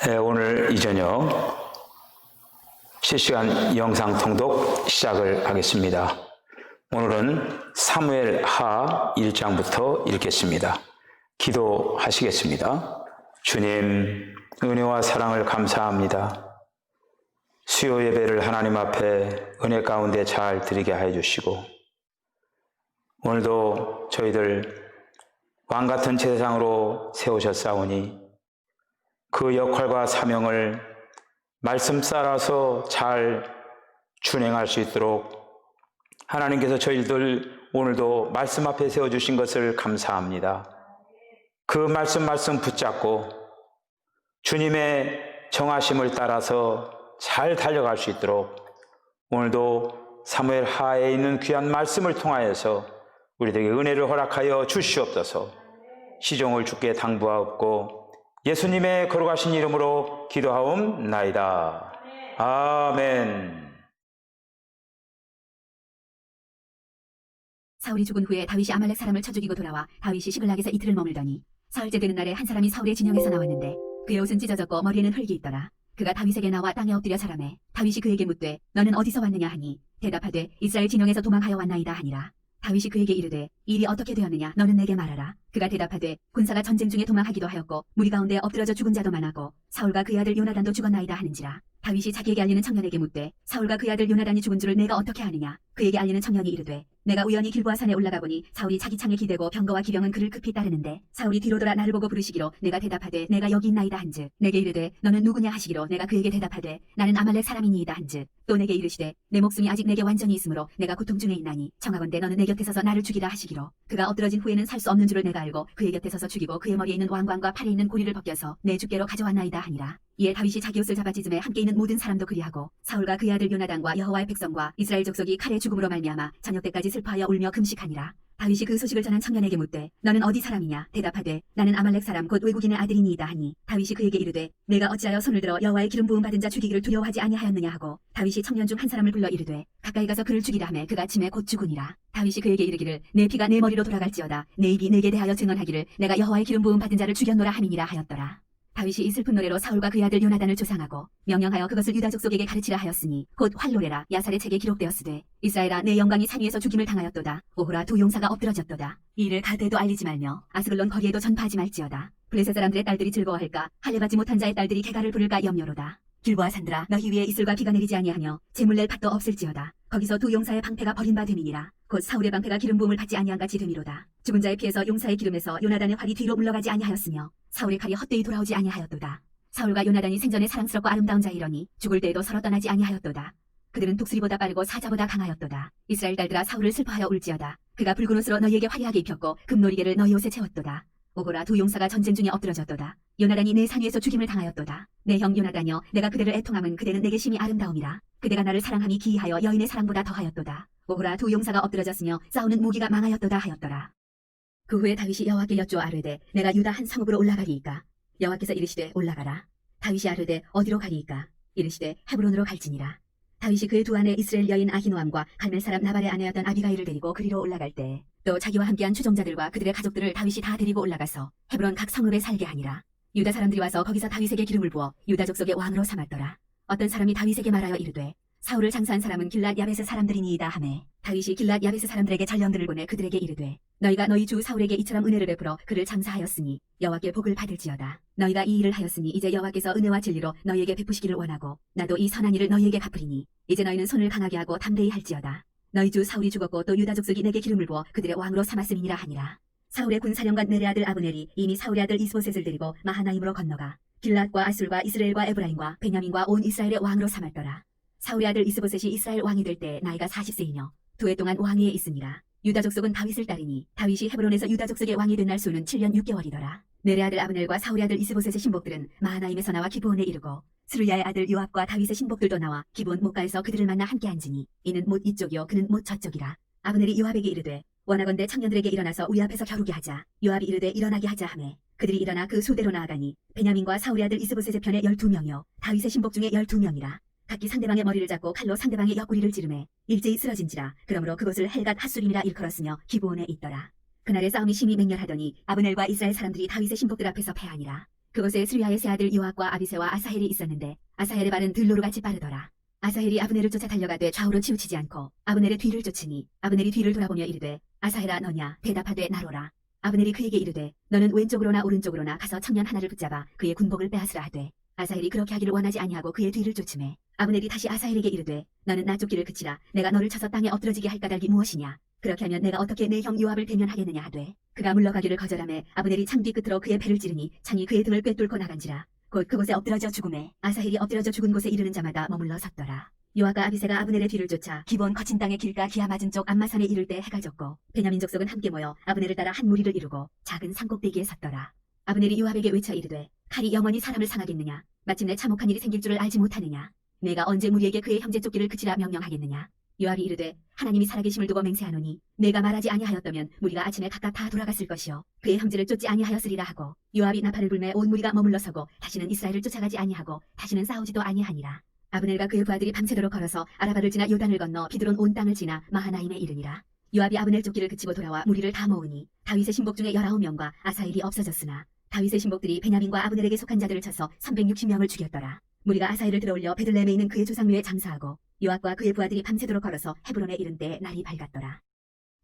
네, 오늘 이 저녁 실시간 영상 통독 시작을 하겠습니다. 오늘은 사무엘 하 1장부터 읽겠습니다. 기도하시겠습니다. 주님, 은혜와 사랑을 감사합니다. 수요 예배를 하나님 앞에 은혜 가운데 잘 드리게 하여 주시고, 오늘도 저희들 왕같은 제사장으로 세우셨사오니 그 역할과 사명을 말씀 따라서 잘 준행할 수 있도록 하나님께서 저희들 오늘도 말씀 앞에 세워주신 것을 감사합니다. 그 말씀 붙잡고 주님의 정하심을 따라서 잘 달려갈 수 있도록 오늘도 사무엘 하에 있는 귀한 말씀을 통하여서 우리에게 은혜를 허락하여 주시옵소서. 시종을 주께 당부하옵고 예수님의 거룩하신 이름으로 기도하옵나이다. 아멘. 사울이 죽은 후에 다윗이 아말렉 사람을 쳐 죽이고 돌아와 다윗이 시글락에서 이틀을 머물더니 사흘째 되는 날에 한 사람이 사울의 진영에서 나왔는데 그의 옷은 찢어졌고 머리에는 흙이 있더라. 그가 다윗에게 나와 땅에 엎드려 절하매 다윗이 그에게 묻되 너는 어디서 왔느냐 하니 대답하되 이스라엘 진영에서 도망하여 왔나이다 하니라. 다윗이 그에게 이르되 이 일이 어떻게 되었느냐 너는 내게 말하라. 그가 대답하되 군사가 전쟁 중에 도망하기도 하였고 무리 가운데 엎드러져 죽은 자도 많았고 사울과 그의 아들 요나단도 죽었나이다 하는지라. 다윗이 자기에게 알리는 청년에게 묻되 사울과 그의 아들 요나단이 죽은 줄을 내가 어떻게 아느냐. 그에게 알리는 청년이 이르되 내가 우연히 길보아 산에 올라가 보니 사울이 자기 창에 기대고 병거와 기병은 그를 급히 따르는데 사울이 뒤로 돌아 나를 보고 부르시기로 내가 대답하되 내가 여기 있나이다 한즉 내게 이르되 너는 누구냐 하시기로 내가 그에게 대답하되 나는 아말렉 사람이니이다 한즉 또 내게 이르시되 내 목숨이 아직 내게 완전히 있으므로 내가 고통 중에 있나니 청하건대 너는 내 곁에 서서 나를 죽이라 하시기로 그가 엎드러진 후에는 살 수 없는 줄을 내가 알고 그의 곁에 서서 죽이고 그의 머리에 있는 왕관과 팔에 있는 고리를 벗겨서 내 주께로 가져왔나이다 하니라. 이에 다윗이 자기 옷을 잡아 찢음에 함께 있는 모든 사람도 그리하고 사울과 그의 아들 요나단과 여호와의 백성과 이스라엘 족속이 칼의 죽음으로 말미암아 저녁 때까지 슬퍼하여 울며 금식하니라. 다윗이 그 소식을 전한 청년에게 묻되 너는 어디 사람이냐. 대답하되 나는 아말렉 사람 곧 외국인의 아들이니이다 하니 다윗이 그에게 이르되 내가 어찌하여 손을 들어 여호와의 기름 부음 받은 자 죽이기를 두려워하지 아니하였느냐 하고 다윗이 청년 중 한 사람을 불러 이르되 가까이 가서 그를 죽이라 하매 그가 침에 곧 죽으니라. 다윗이 그에게 이르기를 내 피가 내 머리로 돌아갈지어다 내 입이 내게 대하여 증언하기를 내가 여호와의 기름 부음 받은 자를 죽였노라 함이니라 하였더라. 다윗이 이 슬픈 노래로 사울과 그의 아들 요나단을 조상하고 명령하여 그것을 유다 족속에게 가르치라 하였으니 곧 활노래라. 야살의 책에 기록되었으되 이스라엘아 내 영광이 산 위에서 죽임을 당하였도다. 오호라 두 용사가 엎드러졌도다. 이 일을 가드에도 알리지 말며 아스글론 거리에도 전파하지 말지어다. 블레셋 사람들의 딸들이 즐거워할까 할례받지 못한 자의 딸들이 개가를 부를까 염려로다. 길보아 산들아 너희 위에 이슬과 비가 내리지 아니하며 재물 낼 밭도 없을지어다. 거기서 두 용사의 방패가 버림바 됨이니라. 곧 사울의 방패가 기름 부음을 받지 아니한 같이 됨이로다. 죽은 자의 피에서 용사의 기름에서 요나단의 활이 뒤로 물러가지 아니하였으며 사울의 칼이 헛되이 돌아오지 아니하였도다. 사울과 요나단이 생전에 사랑스럽고 아름다운 자이러니 죽을 때에도 서로 떠나지 아니하였도다. 그들은 독수리보다 빠르고 사자보다 강하였도다. 이스라엘 딸들아 사울을 슬퍼하여 울지어다. 그가 붉은 옷으로 너희에게 화려하게 입혔고 금놀이개를 너희 옷에 채웠도다. 오호라 두 용사가 전쟁 중에 엎드러졌도다. 요나단이 내 산 위에서 죽임을 당하였도다. 내 형 요나단이여 내가 그대를 애통함은 그대는 내게 심히 아름다움이라. 그대가 나를 사랑함이 기이하여 여인의 사랑보다 더하였도다. 오호라 두 용사가 엎드러졌으며 싸우는 무기가 망하였도다 하였더라. 그 후에 다윗이 여호와께 여쭈어 아뢰되 내가 유다 한 성읍으로 올라가리이까. 여호와께서 이르시되 올라가라. 다윗이 아뢰되 어디로 가리이까. 이르시되 헤브론으로 갈지니라. 다윗이 그의 두 아내 이스라엘 여인 아히노암과 갈멜 사람 나발의 아내였던 아비가일을 데리고 그리로 올라갈 때 또 자기와 함께한 추종자들과 그들의 가족들을 다윗이 다 데리고 올라가서 헤브론 각 성읍에 살게 하니라. 유다 사람들이 와서 거기서 다윗에게 기름을 부어 유다 족속의 왕으로 삼았더라. 어떤 사람이 다윗에게 말하여 이르되 사울을 장사한 사람은 길랏 야베스 사람들이니이다 하매 다윗이 길랏 야베스 사람들에게 전령들을 보내 그들에게 이르되 너희가 너희 주 사울에게 이처럼 은혜를 베풀어 그를 장사하였으니 여호와께 복을 받을지어다. 너희가 이 일을 하였으니 이제 여호와께서 은혜와 진리로 너희에게 베푸시기를 원하고 나도 이 선한 일을 너희에게 갚으리니 이제 너희는 손을 강하게 하고 담대히 할지어다. 너희 주 사울이 죽었고 또 유다 족속이 내게 기름을 부어 그들의 왕으로 삼았음이니라 하니라. 사울의 군사령관 넬의 아들 아브넬이 이미 사울의 아들 이스보셋을 데리고 마하나임으로 건너가 길랏과 아술과 이스라엘과 에브라임과 베냐민과 온 이스라엘의 왕으로 삼았더라. 사울의 아들 이스보셋이 이스라엘 왕이 될 때 나이가 40세이며 2해 동안 왕위에 있으니라. 유다 족속은 다윗을 따르니 다윗이 헤브론에서 유다 족속의 왕이 된 날 수는 7년 6개월이더라. 넬의 아들 아브넬과 사울의 아들 이스보셋의 신복들은 마하나임에서 나와 기브온에 이르고 스루야의 아들 요압과 다윗의 신복들도 나와 기브온 못가에서 그들을 만나 함께 앉으니 이는 못 이쪽이요 그는 못 저쪽이라. 아브넬이 요압에게 이르되 원하건대 청년들에게 일어나서 우리 앞에서 겨루게 하자. 요압이 이르되 일어나게 하자 하매 그들이 일어나 그 수대로 나아가니 베냐민과 사울의 아들 이스보셋의 편에 12명이요 다윗의 신복 중에 12명이라. 각기 상대방의 머리를 잡고 칼로 상대방의 옆구리를 찌르매 일제히 쓰러진지라. 그러므로 그곳을 헬갓 핫수림이라 일컬었으며 기브온에 있더라. 그날의 싸움이 심히 맹렬하더니 아브넬과 이스라엘 사람들이 다윗의 신복들 앞에서 패하니라. 그곳에 스루야의 세 아들 요압과 아비새와 아사헬이 있었는데 아사헬의 발은 들로로 같이 빠르더라. 아사헬이 아브넬을 쫓아 달려가되 좌우로 치우치지 않고 아브넬의 뒤를 쫓으니 아브넬이 뒤를 돌아보며 이르되 아사헬아 너냐 대답하되 나로라. 아브넬이 그에게 이르되 너는 왼쪽으로나 오른쪽으로나 가서 청년 하나를 붙잡아 그의 군복을 빼앗으라 하되 아사헬이 그렇게 하기를 원하지 아니하고 그의 뒤를 쫓으매 아브넬이 다시 아사헬에게 이르되 너는 나 쫓기를 그치라. 내가 너를 쳐서 땅에 엎드러지게 할 까닭이 무엇이냐. 그렇게 하면 내가 어떻게 내 형 요압을 대면하겠느냐 하되 그가 물러가기를 거절하매 아브넬이 창 뒤 끝으로 그의 배를 찌르니 창이 그의 등을 꿰뚫고 나간지라. 곧 그곳에 엎드러져 죽음에 아사헬이 엎드러져 죽은 곳에 이르는 자마다 머물러 섰더라. 요압과 아비새가 아브넬의 뒤를 쫓아 기본 거친 땅의 길가 기아 맞은 쪽 암마산에 이를 때 해가 졌고 베냐민 족속은 함께 모여 아브넬을 따라 한 무리를 이루고 작은 산꼭대기에 섰더라. 아브넬이 요압에게 외쳐 이르되 칼이 영원히 사람을 상하겠느냐. 마침내 참혹한 일이 생길 줄을 알지 못하느냐. 내가 언제 무리에게 그의 형제 쫓기를 그치라 명령하겠느냐. 요압이 이르되 하나님이 살아계심을 두고 맹세하노니 내가 말하지 아니하였다면 무리가 아침에 각각 다 돌아갔을 것이요 그의 형제를 쫓지 아니하였으리라 하고 요압이 나팔을 불매 온 무리가 머물러 서고 다시는 이스라엘을 쫓아가지 아니하고 다시는 싸우지도 아니하니라. 아브넬과 그의 부하들이 밤새도록 걸어서 아라바를 지나 요단을 건너 비드론 온 땅을 지나 마하나임에 이르니라. 요압이 아브넬 쫓기를 그치고 돌아와 무리를 다 모으니 다윗의 신복 중에 19명과 아사헬이 없어졌으나 다윗의 신복들이 베냐민과 아브넬에게 속한 자들을 쳐서 360명을 죽였더라. 무리가 아사헬을 들어올려 베들레헴에 있는 그의 조상묘에 장사하고 요압과 그의 부하들이 밤새도록 걸어서 헤브론에 이른 때 날이 밝았더라.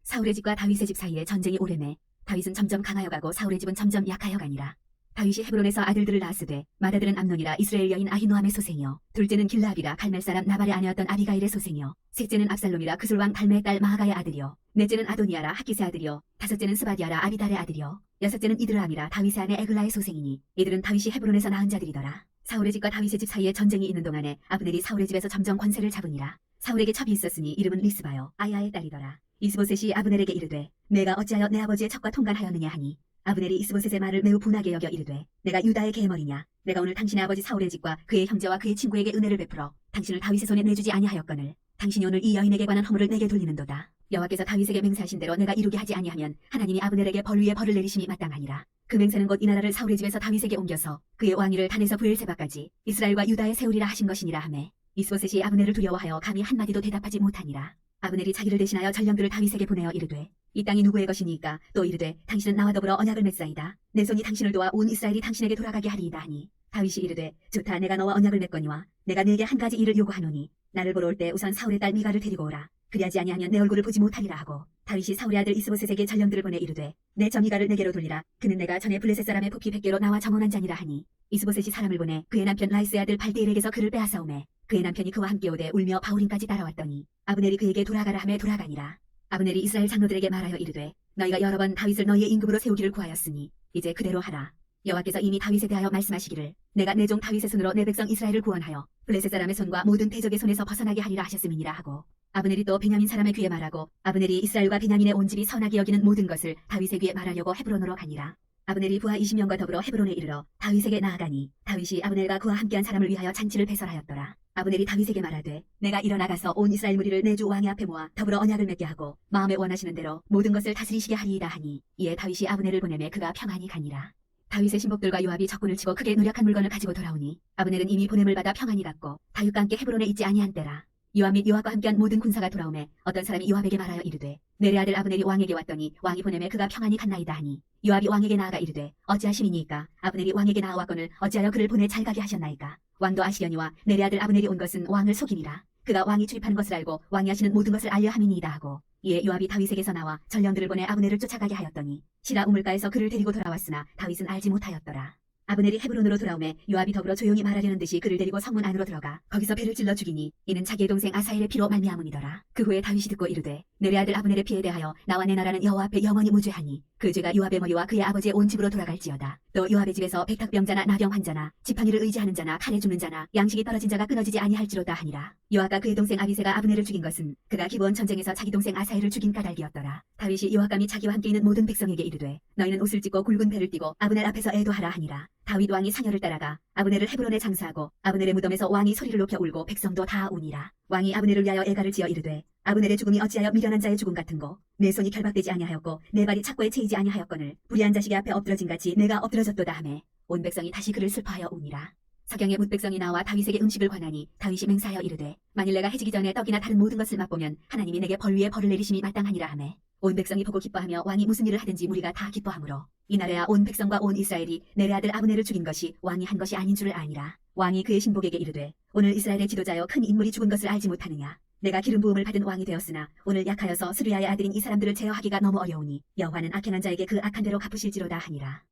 사울의 집과 다윗의 집 사이에 전쟁이 오래매 다윗은 점점 강하여 가고 사울의 집은 점점 약하여 가니라. 다윗이 헤브론에서 아들들을 낳았으되 맏아들은 암논이라 이스라엘 여인 아히노함의 소생이요 둘째는 길라압이라 갈멜 사람 나발의 아내였던 아비가일의 소생이요 셋째는 압살롬이라 그술 왕 달메의 딸 마하가의 아들이요 넷째는 아도니아라 하깃의 아들이요 다섯째는 스바디아라 아비달의 아들이요 여섯째는 이드라함이라 다윗의 아내 에글라의 소생이니 이들은 다윗이 헤브론에서 낳은 자들이더라. 사울의 집과 다윗의 집 사이에 전쟁이 있는 동안에 아브넬이 사울의 집에서 점점 권세를 잡으니라. 사울에게 첩이 있었으니 이름은 리스바요 아야의 딸이더라. 이스보셋이 아브넬에게 이르되 내가 어찌하여 내 아버지의 첩과 통관하였느냐 하니 아브넬이 이스보셋의 말을 매우 분하게 여겨 이르되 내가 유다의 계머리냐. 내가 오늘 당신의 아버지 사울의 집과 그의 형제와 그의 친구에게 은혜를 베풀어 당신을 다윗의 손에 내주지 아니하였거늘 당신이 오늘 이 여인에게 관한 허물을 내게 돌리는도다. 여호와께서 다윗에게 맹세하신 대로 내가 이루게 하지 아니하면 하나님이 아브넬에게 벌 위에 벌을 내리심이 마땅하니라. 그 맹세는 곧 이 나라를 사울의 집에서 다윗에게 옮겨서 그의 왕위를 단에서 브엘세바까지 이스라엘과 유다에 세우리라 하신 것이니라 하매 이스보셋이 아브넬을 두려워하여 감히 한마디도 대답하지 못하니라. 아브넬이 자기를 대신하여 전령들을 다윗에게 보내어 이르되 이 땅이 누구의 것이니까 또 이르되 당신은 나와 더불어 언약을 맺사이다. 내 손이 당신을 도와 온 이스라엘이 당신에게 돌아가게 하리이다 하니 다윗이 이르되 좋다. 내가 너와 언약을 맺거니와 내가 네게 한 가지 일을 요구하노니 나를 보러 올 때 우선 사울의 딸 미가를 데리고 오라. 그리하지 아니하면 내 얼굴을 보지 못하리라 하고 다윗이 사울의 아들 이스보셋에게 전령들을 보내 이르되 내 저 미가를 내게로 돌리라. 그는 내가 전에 블레셋 사람의 부피 100개로 나와 정언한 자니라 하니 이스보셋이 사람을 보내 그의 남편 라이스의 아들 발데일에게서 그를 빼앗아오매 그의 남편이 그와 함께 오되 울며 바후림까지 따라왔더니 아브넬이 그에게 돌아가라 하며 돌아가니라. 아브넬이 이스라엘 장로들에게 말하여 이르되 너희가 여러 번 다윗을 너희의 임금으로 세우기를 구하였으니 이제 그대로 하라. 여호와께서 이미 다윗에 대하여 말씀하시기를 내가 내 종 다윗의 손으로 내 백성 이스라엘을 구원하여 블레셋 사람의 손과 모든 대적의 손에서 벗어나게 하리라 하셨음이니라 하고 아브넬이 또 베냐민 사람의 귀에 말하고 아브넬이 이스라엘과 베냐민의 온 집이 선하게 여기는 모든 것을 다윗의 귀에 말하려고 헤브론으로 가니라. 아브넬이 부하 20명과 더불어 헤브론에 이르러 다윗에게 나아가니 다윗이 아브넬과 그와 함께한 사람을 위하여 잔치를 배설하였더라. 아브넬이 다윗에게 말하되 내가 일어나가서 온 이스라엘 무리를 내 주 왕의 앞에 모아 더불어 언약을 맺게 하고 마음에 원하시는 대로 모든 것을 다스리시게 하리이다 하니 이에 다윗이 아브넬을 보내매 그가 평안히 가니라. 다윗의 신복들과 요압이 적군을 치고 크게 노력한 물건을 가지고 돌아오니 아브넬은 이미 보냄을 받아 평안히 갔고 다윗과 함께 헤브론에 있지 아니한 때라. 요압 및 요압과 함께한 모든 군사가 돌아오매 어떤 사람이 요압에게 말하여 이르되 내래 아들 아브넬이 왕에게 왔더니 왕이 보내매 그가 평안히 갔나이다 하니 요압이 왕에게 나아가 이르되 어찌하심이니까 아브넬이 왕에게 나아왔거늘 어찌하여 그를 보내 잘 가게 하셨나이까. 왕도 아시려니와 내래 아들 아브넬이 온 것은 왕을 속이니라. 그가 왕이 출입하는 것을 알고 왕이 하시는 모든 것을 알려 함이니이다 하고 이에 요압이 다윗에게서 나와 전령들을 보내 아브넬을 쫓아가게 하였더니 시라 우물가에서 그를 데리고 돌아왔으나 다윗은 알지 못하였더라. 아브넬이 헤브론으로 돌아오매 요압이 더불어 조용히 말하려는 듯이 그를 데리고 성문 안으로 들어가 거기서 배를 찔러 죽이니 이는 자기의 동생 아사헬의 피로 말미암음이더라. 그 후에 다윗이 듣고 이르되 내래 아들 아브넬의 피에 대하여 나와 내 나라는 여호와 앞에 영원히 무죄하니 그 죄가 요압의 머리와 그의 아버지의 온 집으로 돌아갈지어다. 또 요압의 집에서 백탁병자나 나병 환자나 지팡이를 의지하는 자나 칼에 죽는 자나 양식이 떨어진 자가 끊어지지 아니할지로다 하니라. 요압과 그의 동생 아비새가 아브넬을 죽인 것은 그가 기브온 전쟁에서 자기 동생 아사헬을 죽인 까닭이었더라. 다윗이 요압과 및 자기와 함께 있는 모든 백성에게 이르되 너희는 옷을 찢고 굵은 배를 띠고 아브넬 앞에서 애도하라 하니라. 다윗 왕이 사녀를 따라가 아브넬을 헤브론에 장사하고 아브넬의 무덤에서 왕이 소리를 높여 울고 백성도 다 우니라. 왕이 아브넬을 위하여 애가를 지어 이르되 아브넬의 죽음이 어찌하여 미련한 자의 죽음 같은고 내 손이 결박되지 아니하였고 내 발이 착고에 채이지 아니하였거늘 불의한 자식의 앞에 엎드러진 같이 내가 엎드러졌도다 하매 온 백성이 다시 그를 슬퍼하여 우니라. 석양에 뭇백성이 나와 다윗에게 음식을 권하니 다윗이 맹세하여 이르되 만일 내가 해지기 전에 떡이나 다른 모든 것을 맛보면 하나님이 내게 벌 위에 벌을 내리심이 마땅하니라 하매 온 백성이 보고 기뻐하며 왕이 무슨 일을 하든지 무리가 다 기뻐하므로 이날에야 온 백성과 온 이스라엘이 내레 아들 아브네를 죽인 것이 왕이 한 것이 아닌 줄을 아니라 왕이 그의 신복에게 이르되 오늘 이스라엘의 지도자여 큰 인물이 죽은 것을 알지 못하느냐 내가 기름 부음을 받은 왕이 되었으나 오늘 약하여서 스루야의 아들인 이 사람들을 제어하기가 너무 어려우니 여호와는 악행한 자에게 그 악한 대로 갚으실지로다 하니라.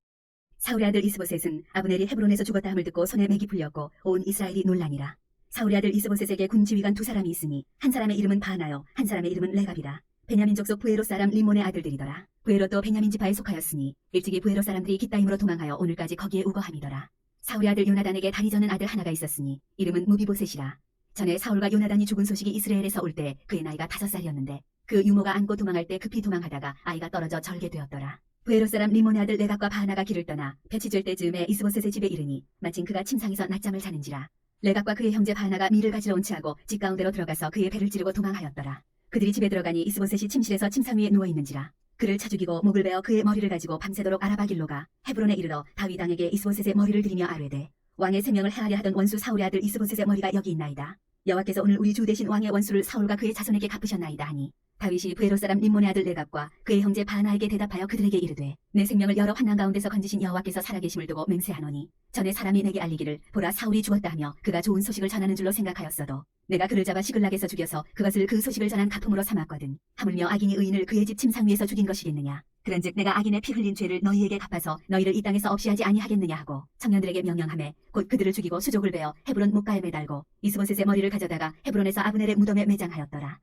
사울의 아들 이스보셋은 아브넬이 헤브론에서 죽었다 함을 듣고 손에 맥이 풀렸고 온 이스라엘이 놀라니라. 사울의 아들 이스보셋에게 군 지휘관 두 사람이 있으니 한 사람의 이름은 바나요 한 사람의 이름은 레갑이라. 베냐민 족속 부에롯 사람 림몬의 아들들이더라. 부에롯도 베냐민 지파에 속하였으니 일찍이 부에롯 사람들이 깃다임으로 도망하여 오늘까지 거기에 우거함이더라. 사울의 아들 요나단에게 다리 저는 아들 하나가 있었으니 이름은 무비보셋이라. 전에 사울과 요나단이 죽은 소식이 이스라엘에서 올 때 그의 나이가 5살이었는데 그 유모가 안고 도망할 때 급히 도망하다가 아이가 떨어져 절개되었더라. 부에롯 사람 림몬의 아들 레갑과 바하나가 길을 떠나 볕이 질 때쯤에 이스보셋의 집에 이르니 마침 그가 침상에서 낮잠을 자는지라. 레갑과 그의 형제 바하나가 밀을 가지러 온 채하고 집 가운데로 들어가서 그의 배를 찌르고 도망하였더라. 그들이 집에 들어가니 이스보셋이 침실에서 침상 위에 누워 있는지라. 그를 차 죽이고 목을 베어 그의 머리를 가지고 밤새도록 아라바 길로 가 헤브론에 이르러 다윗 왕에게 이스보셋의 머리를 들이며 아뢰되 왕의 생명을 해하려 하던 원수 사울의 아들 이스보셋의 머리가 여기 있나이다. 여호와께서 오늘 우리 주 대신 왕의 원수를 사울과 그의 자손에게 갚으셨나이다 하니 다윗이 부에롯 사람 림몬의 아들 레갑과 그의 형제 바나에게 대답하여 그들에게 이르되 내 생명을 여러 환난 가운데서 건지신 여호와께서 살아계심을 두고 맹세하노니 전에 사람이 내게 알리기를 보라 사울이 죽었다 하며 그가 좋은 소식을 전하는 줄로 생각하였어도 내가 그를 잡아 시글락에서 죽여서 그것을 그 소식을 전한 가품으로 삼았거든. 하물며 악인이 의인을 그의 집 침상 위에서 죽인 것이겠느냐. 그런즉 내가 악인의 피 흘린 죄를 너희에게 갚아서 너희를 이 땅에서 없이 하지 아니하겠느냐 하고 청년들에게 명령하매 곧 그들을 죽이고 수족을 베어 헤브론 목가에 매달고 이스보셋의 머리를 가져다가 헤브론에서 아브넬의 무덤에 매장하였더라.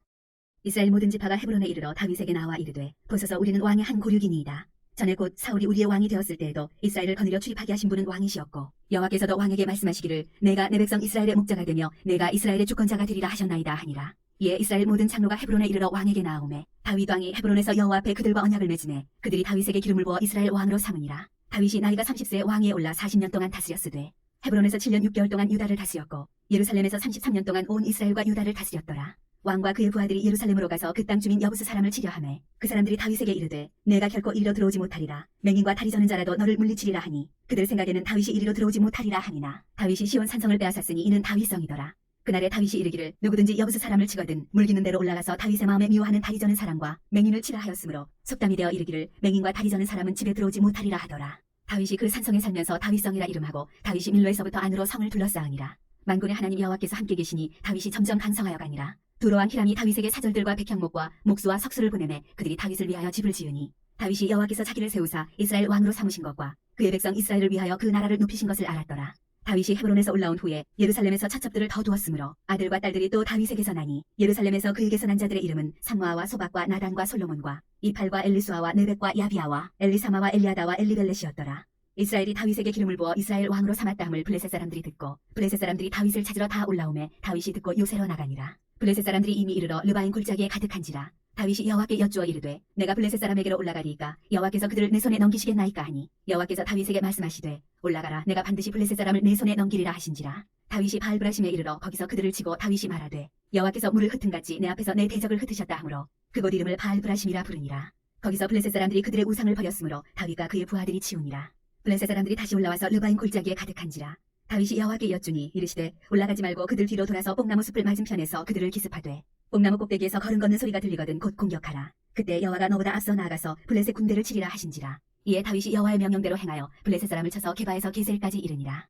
이스라엘 모든 지파가 헤브론에 이르러 다윗에게 나와 이르되 보소서 우리는 왕의 한 고륙이니이다. 전에 곧 사울이 우리의 왕이 되었을 때에도 이스라엘을 거느려 출입하게 하신 분은 왕이시었고 여호와께서도 왕에게 말씀하시기를 내가 내 백성 이스라엘의 목자가 되며 내가 이스라엘의 주권자가 되리라 하셨나이다 하니라. 이에 이스라엘 모든 장로가 헤브론에 이르러 왕에게 나아오매 다윗 왕이 헤브론에서 여호와 앞에 그들과 언약을 맺으매 그들이 다윗에게 기름을 부어 이스라엘 왕으로 삼으니라. 다윗이 나이가 30세에 왕위에 올라 40년 동안 다스렸으되 헤브론에서 7년 6개월 동안 유다를 다스렸고 예루살렘에서 33년 동안 온 이스라엘과 유다를 다스렸더라. 왕과 그의 부하들이 예루살렘으로 가서 그 땅 주민 여부스 사람을 치려하매 그 사람들이 다윗에게 이르되 내가 결코 이리로 들어오지 못하리라. 맹인과 다리 저는 자라도 너를 물리치리라 하니 그들 생각에는 다윗이 이리로 들어오지 못하리라 하니나 다윗이 시온 산성을 빼앗았으니 이는 다윗성이더라. 그날에 다윗이 이르기를 누구든지 여부스 사람을 치거든 물기는 대로 올라가서 다윗의 마음에 미워하는 다리 저는 사람과 맹인을 치라 하였으므로 속담이 되어 이르기를 맹인과 다리 저는 사람은 집에 들어오지 못하리라 하더라. 다윗이 그 산성에 살면서 다윗성이라 이름하고 다윗이 밀로에서부터 안으로 성을 둘러싸으니라. 만군의 하나님 여호와께서 함께 계시니 다윗이 점점 강성하여 가니라. 두로왕 히람이 다윗에게 사절들과 백향목과 목수와 석수를 보내매 그들이 다윗을 위하여 집을 지으니 다윗이 여호와께서 자기를 세우사 이스라엘 왕으로 삼으신 것과 그의 백성 이스라엘을 위하여 그 나라를 높이신 것을 알았더라. 다윗이 헤브론에서 올라온 후에 예루살렘에서 첩첩들을 더 두었으므로 아들과 딸들이 또 다윗에게서 나니 예루살렘에서 그에게서 난 자들의 이름은 삼무아와 소박과 나단과 솔로몬과 이팔과 엘리수아와 네벡과 야비아와 엘리사마와 엘리아다와 엘리벨렛이었더라. 이스라엘이 다윗에게 기름을 부어 이스라엘 왕으로 삼았다 함을 블레셋 사람들이 듣고 블레셋 사람들이 다윗을 찾으러 다 올라오매 다윗이 듣고 요새로 나가니라. 블레셋 사람들이 이미 이르러 르바인 골짜기에 가득한지라. 다윗이 여호와께 여쭈어 이르되 내가 블레셋 사람에게로 올라가리이까 여호와께서 그들을 내 손에 넘기시겠나이까 하니 여호와께서 다윗에게 말씀하시되 올라가라 내가 반드시 블레셋 사람을 내 손에 넘기리라 하신지라. 다윗이 바알브라심에 이르러 거기서 그들을 치고 다윗이 말하되 여호와께서 물을 흩은같이 내 앞에서 내 대적을 흩으셨다 하므로 그곳 이름을 바알브라심이라 부르니라. 거기서 블레셋 사람들이 그들의 우상을 버렸으므로 다윗과 그의 부하들이 치우니라. 블레셋 사람들이 다시 올라와서 르바인 골짜기에 가득한지라. 다윗이 여호와께 여쭈니 이르시되 올라가지 말고 그들 뒤로 돌아서 뽕나무 숲을 맞은편에서 그들을 기습하되 뽕나무 꼭대기에서 걸음 걷는 소리가 들리거든 곧 공격하라. 그때 여호와가 너보다 앞서 나아가서 블레셋 군대를 치리라 하신지라. 이에 다윗이 여호와의 명령대로 행하여 블레셋 사람을 쳐서 게바에서 게셀까지 이르니라.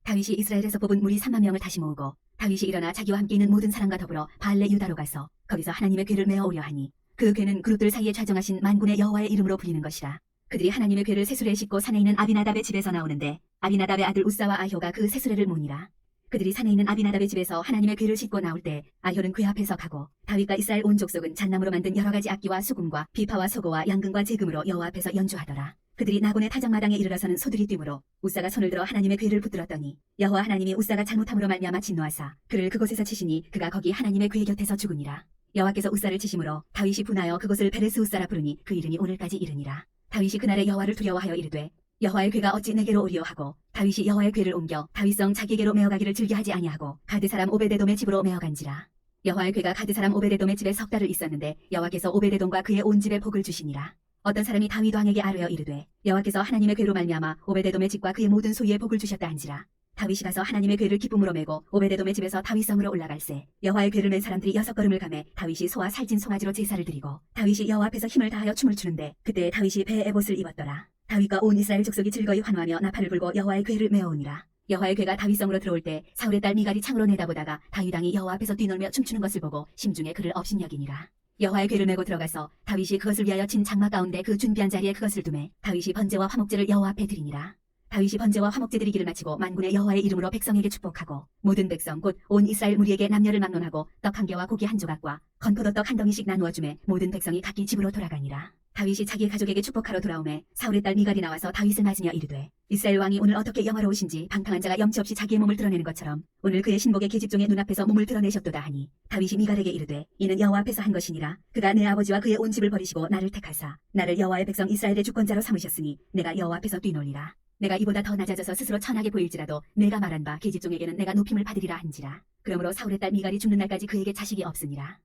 다윗이 이스라엘에서 뽑은 무리 3만 명을 다시 모으고 다윗이 일어나 자기와 함께 있는 모든 사람과 더불어 바알레 유다로 가서 거기서 하나님의 궤를 메어 오려 하니 그 궤는 그룹들 사이에 좌정하신 만군의 여호와의 이름으로 불리는 것이라. 그들이 하나님의 궤를 세수레에 싣고 산에 있는 아비나답의 집에서 나오는데 아비나답의 아들 우사와 아효가 그 세수레를 모니라. 그들이 산에 있는 아비나답의 집에서 하나님의 궤를 싣고 나올 때 아효는 궤 앞에 서가고 다윗과 이스라엘 온 족속은 잣나무로 만든 여러 가지 악기와 수금과 비파와 소고와 양금과 제금으로 여호와 앞에서 연주하더라. 그들이 나곤의 타작마당에 이르러서는 소들이 뛰므로 우사가 손을 들어 하나님의 궤를 붙들었더니 여호와 하나님이 우사가 잘못함으로 말미암아 진노하사 그를 그곳에서 치시니 그가 거기 하나님의 궤 곁에서 죽으니라. 여호와께서 우사를 치심으로 다윗이 분하여 그곳을 베레스 우사라 부르니 그 이름이 오늘까지 이르니라. 다윗이 그날에 여호와를 두려워하여 이르되 여호와의 궤가 어찌 내게로 오리오 하고 다윗이 여호와의 궤를 옮겨 다윗성 자기에게로 메어가기를 즐겨하지 아니하고 가드 사람 오베데돔의 집으로 메어간지라. 여호와의 궤가 가드 사람 오베데돔의 집에 석 달을 있었는데 여호와께서 오베데돔과 그의 온 집에 복을 주시니라. 어떤 사람이 다윗 왕에게 아뢰어 이르되 여호와께서 하나님의 궤로 말미암아 오베데돔의 집과 그의 모든 소유에 복을 주셨다 한지라. 다윗이 가서 하나님의 궤를 기쁨으로 메고 오베데돔의 집에서 다윗성으로 올라갈새 여호와의 궤를 맨 사람들이 6걸음을 가매 다윗이 소와 살찐 송아지로 제사를 드리고 다윗이 여호와 앞에서 힘을 다하여 춤을 추는데 그때 다윗이 배에 에봇을 입었더라. 다윗과 온 이스라엘 족속이 즐거이 환호하며 나팔을 불고 여호와의 궤를 메어오니라. 여호와의 궤가 다윗성으로 들어올 때 사울의 딸 미갈이 창으로 내다보다가 다윗 왕이 여호와 앞에서 뛰놀며 춤추는 것을 보고 심중에 그를 업신여기니라. 여호와의 궤를 메고 들어가서 다윗이 그것을 위하여 친 장막 가운데 그 준비한 자리에 그것을 두매 다윗이 번제와 화목제를 여호와 앞에 드리니라. 다윗이 번제와 화목제 드리기를 마치고 만군의 여호와의 이름으로 백성에게 축복하고 모든 백성 곧 온 이스라엘 무리에게 남녀를 막론하고 떡 한 개와 고기 한 조각과 건포도떡 한 덩이씩 나누어 주매 모든 백성이 각기 집으로 돌아가니라. 다윗이 자기 가족에게 축복하러 돌아오매 사울의 딸 미갈이 나와서 다윗을 맞으며 이르되 이스라엘 왕이 오늘 어떻게 영화로우신지 방탕한 자가 염치 없이 자기의 몸을 드러내는 것처럼 오늘 그의 신복의 계집종의 눈앞에서 몸을 드러내셨도다 하니 다윗이 미갈에게 이르되 이는 여호와 앞에서 한 것이니라. 그가 내 아버지와 그의 온 집을 버리시고 나를 택하사 나를 여호와의 백성 이스라엘의 주권자로 삼으셨으니 내가 여호와 앞에서 뛰놀리라. 내가 이보다 더 낮아져서 스스로 천하게 보일지라도 내가 말한 바 계집종에게는 내가 높임을 받으리라 한지라. 그러므로 사울의 딸 미갈이 죽는 날까지 그에게 자식이 없으니라.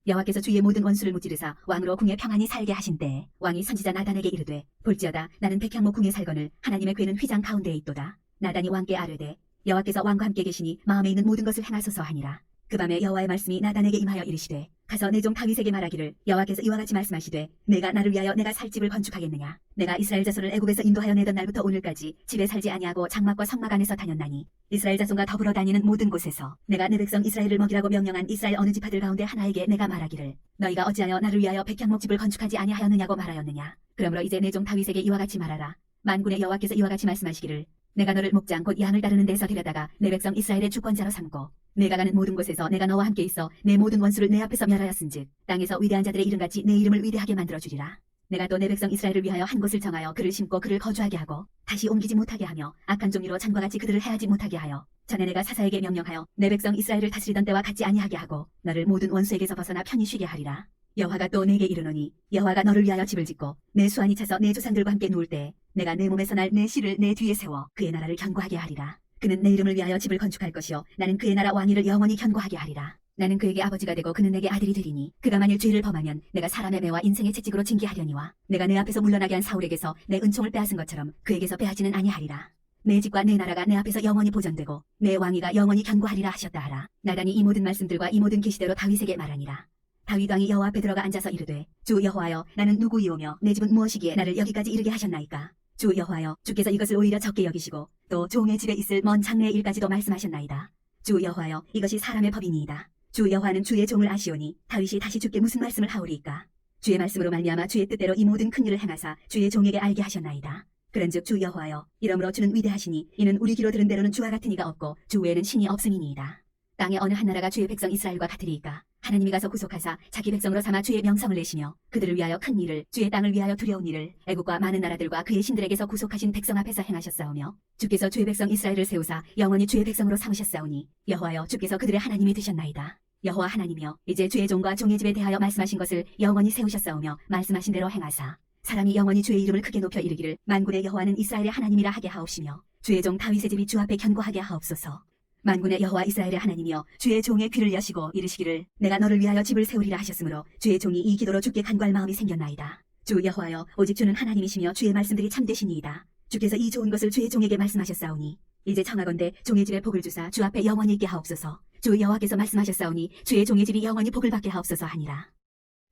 여호와께서 주의 모든 원수를 무찌르사 왕으로 궁에 평안히 살게 하신 때에 왕이 선지자 나단에게 이르되 볼지어다 나는 백향목 궁에 살거늘 하나님의 궤는 휘장 가운데에 있도다. 나단이 왕께 아뢰되 여호와께서 왕과 함께 계시니 마음에 있는 모든 것을 행하소서 하니라. 그 밤에 여호와의 말씀이 나단에게 임하여 이르시되 가서 내 종 다윗에게 말하기를 여호와께서 이와 같이 말씀하시되 내가 나를 위하여 내가 살 집을 건축하겠느냐. 내가 이스라엘 자손을 애굽에서 인도하여 내던 날부터 오늘까지 집에 살지 아니하고 장막과 성막 안에서 다녔나니 이스라엘 자손과 더불어 다니는 모든 곳에서 내가 내 백성 이스라엘을 먹이라고 명령한 이스라엘 어느 지파들 가운데 하나에게 내가 말하기를 너희가 어찌하여 나를 위하여 백향목 집을 건축하지 아니하였느냐고 말하였느냐. 그러므로 이제 내 종 다윗에게 이와 같이 말하라. 만군의 여호와께서 이와 같이 말씀하시기를 내가 너를 목장 곧 양을 따르는 데서 데려다가 내 백성 이스라엘의 주권자로 삼고 내가 가는 모든 곳에서 내가 너와 함께 있어 내 모든 원수를 내 앞에서 멸하였은즉 땅에서 위대한 자들의 이름같이 내 이름을 위대하게 만들어주리라. 내가 또 내 백성 이스라엘을 위하여 한 곳을 정하여 그를 심고 그를 거주하게 하고 다시 옮기지 못하게 하며 악한 종류로 전과 같이 그들을 해하지 못하게 하여 전에 내가 사사에게 명령하여 내 백성 이스라엘을 다스리던 때와 같지 아니하게 하고 너를 모든 원수에게서 벗어나 편히 쉬게 하리라. 여호와가 또 내게 이르노니 여호와가 너를 위하여 집을 짓고 내 수완이 차서 내 조상들과 함께 누울 때에 내가 내 몸에서 날 내 씨를 내 뒤에 세워 그의 나라를 견고하게 하리라. 그는 내 이름을 위하여 집을 건축할 것이요 나는 그의 나라 왕위를 영원히 견고하게 하리라. 나는 그에게 아버지가 되고 그는 내게 아들이 되리니 그가 만일 죄를 범하면 내가 사람의 매와 인생의 채찍으로 징계하려니와 내가 내 앞에서 물러나게 한 사울에게서 내 은총을 빼앗은 것처럼 그에게서 빼앗지는 아니하리라. 내 집과 내 나라가 내 앞에서 영원히 보존되고 내 왕위가 영원히 견고하리라 하셨다 하라. 나단이 이 모든 말씀들과 이 모든 계시대로 다윗에게 말하니라. 다윗 왕이 여호와 앞에 들어가 앉아서 이르되 주 여호와여 나는 누구이오며 내 집은 무엇이기에 나를 여기까지 이르게 하셨나이까. 주 여호와여 주께서 이것을 오히려 적게 여기시고 또 종의 집에 있을 먼 장래의 일까지도 말씀하셨나이다. 주 여호와여 이것이 사람의 법이니이다. 주 여호와는 주의 종을 아시오니 다윗이 다시 주께 무슨 말씀을 하오리이까. 주의 말씀으로 말미암아 주의 뜻대로 이 모든 큰 일을 행하사 주의 종에게 알게 하셨나이다. 그런즉 주 여호와여 이러므로 주는 위대하시니 이는 우리 귀로 들은 대로는 주와 같은 이가 없고 주 외에는 신이 없음이니이다. 땅의 어느 한 나라가 주의 백성 이스라엘과 같으리이까. 하나님이 가서 구속하사 자기 백성으로 삼아 주의 명성을 내시며 그들을 위하여 큰 일을 주의 땅을 위하여 두려운 일을 애국과 많은 나라들과 그의 신들에게서 구속하신 백성 앞에서 행하셨사오며 주께서 주의 백성 이스라엘을 세우사 영원히 주의 백성으로 삼으셨사오니 여호와여 주께서 그들의 하나님이 되셨나이다. 여호와 하나님이여 이제 주의 종과 종의 집에 대하여 말씀하신 것을 영원히 세우셨사오며 말씀하신 대로 행하사 사람이 영원히 주의 이름을 크게 높여 이르기를 만군의 여호와는 이스라엘의 하나님이라 하게 하옵시며 주의 종 다윗의 집이 주 앞에 견고하게 하옵소서. 만군의 여호와 이스라엘의 하나님이여 주의 종의 귀를 여시고 이르시기를 내가 너를 위하여 집을 세우리라 하셨으므로 주의 종이 이 기도로 주께 간구할 마음이 생겼나이다. 주 여호와여 오직 주는 하나님이시며 주의 말씀들이 참되시니이다. 주께서 이 좋은 것을 주의 종에게 말씀하셨사오니 이제 청하건대 종의 집에 복을 주사 주 앞에 영원히 있게 하옵소서. 주 여호와께서 말씀하셨사오니 주의 종의 집이 영원히 복을 받게 하옵소서 하니라.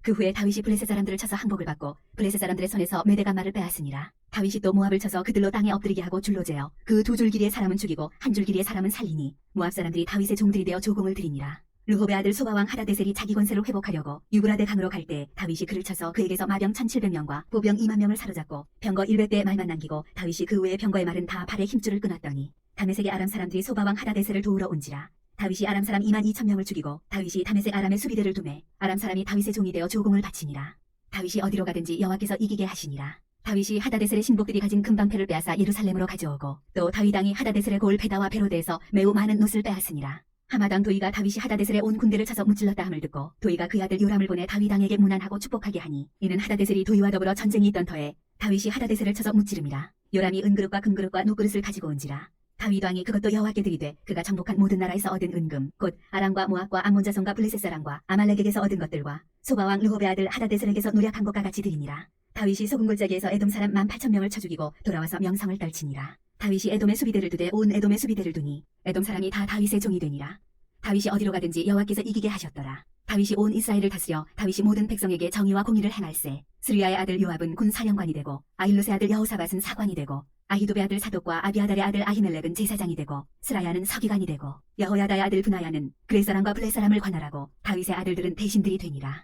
그 후에 다윗이 블레셋 사람들을 쳐서 항복을 받고 블레셋 사람들의 손에서 메대가 말을 빼앗으니라. 다윗이 또 모압을 쳐서 그들로 땅에 엎드리게 하고 줄로 재어 그 두 줄 길이의 사람은 죽이고 한 줄 길이의 사람은 살리니 모압 사람들이 다윗의 종들이 되어 조공을 드리니라. 르홉의 아들 소바왕 하다데셀이 자기 권세를 회복하려고 유브라데 강으로 갈 때 다윗이 그를 쳐서 그에게서 마병 1700명과 보병 2만 명을 사로잡고 병거 100대의 말만 남기고 다윗이 그 외의 병거의 말은 다 발에 힘줄을 끊었더니 다메섹의 아람 사람들이 소바왕 하다데셀을 도우러 온지라. 다윗이 아람 사람 2만 2천 명을 죽이고 다윗이 다메섹 아람의 수비대를 두매 아람 사람이 다윗의 종이 되어 조공을 바치니라. 다윗이 어디로 가든지 여호와께서 이기게 하시니라. 다윗이 하다데셀의 신복들이 가진 금방패를 빼앗아 예루살렘으로 가져오고 또 다윗 왕이 하다데셀의 고을 베다와 베로데에서 매우 많은 놋을 빼앗으니라. 하마당 도이가 다윗이 하다데셀의 온 군대를 쳐서 무찔렀다 함을 듣고 도이가 그 아들 요람을 보내 다윗 왕에게 문안하고 축복하게 하니 이는 하다데셀이 도이와 더불어 전쟁이 있던 터에 다윗이 하다데셀을 쳐서 무찌름이라. 요람이 은그릇과 금그릇과 녹그릇을 가지고 온지라. 다윗 왕이 그것도 여호와께 드리되 그가 정복한 모든 나라에서 얻은 은금 곧 아람과 모압과 암몬 자손과 블레셋 사람과 아말렉에게서 얻은 것들과 소바왕 르홉의 아들 하다데셀에게서 노력한 것과 같이 드리니라. 다윗이 소금 골짜기에서 에돔 사람 18,000명을 쳐 죽이고 돌아와서 명성을 떨치니라. 다윗이 에돔의 수비대를 두되 온 에돔의 수비대를 두니 에돔 사람이 다 다윗의 종이 되니라. 다윗이 어디로 가든지 여호와께서 이기게 하셨더라. 다윗이 온 이스라엘을 다스려 다윗이 모든 백성에게 정의와 공의를 행할세. 스루야의 아들 요압은 군 사령관이 되고 아힐롯의 아들 여호사밧은 사관이 되고 아히도베 아들 사독과 아비아달의 아들 아히멜렉은 제사장이 되고 스라야는 서기관이 되고 여호야다의 아들 브나야는 그렛 사람과 블렛 사람을 관할하고 다윗의 아들들은 대신들이 되니라.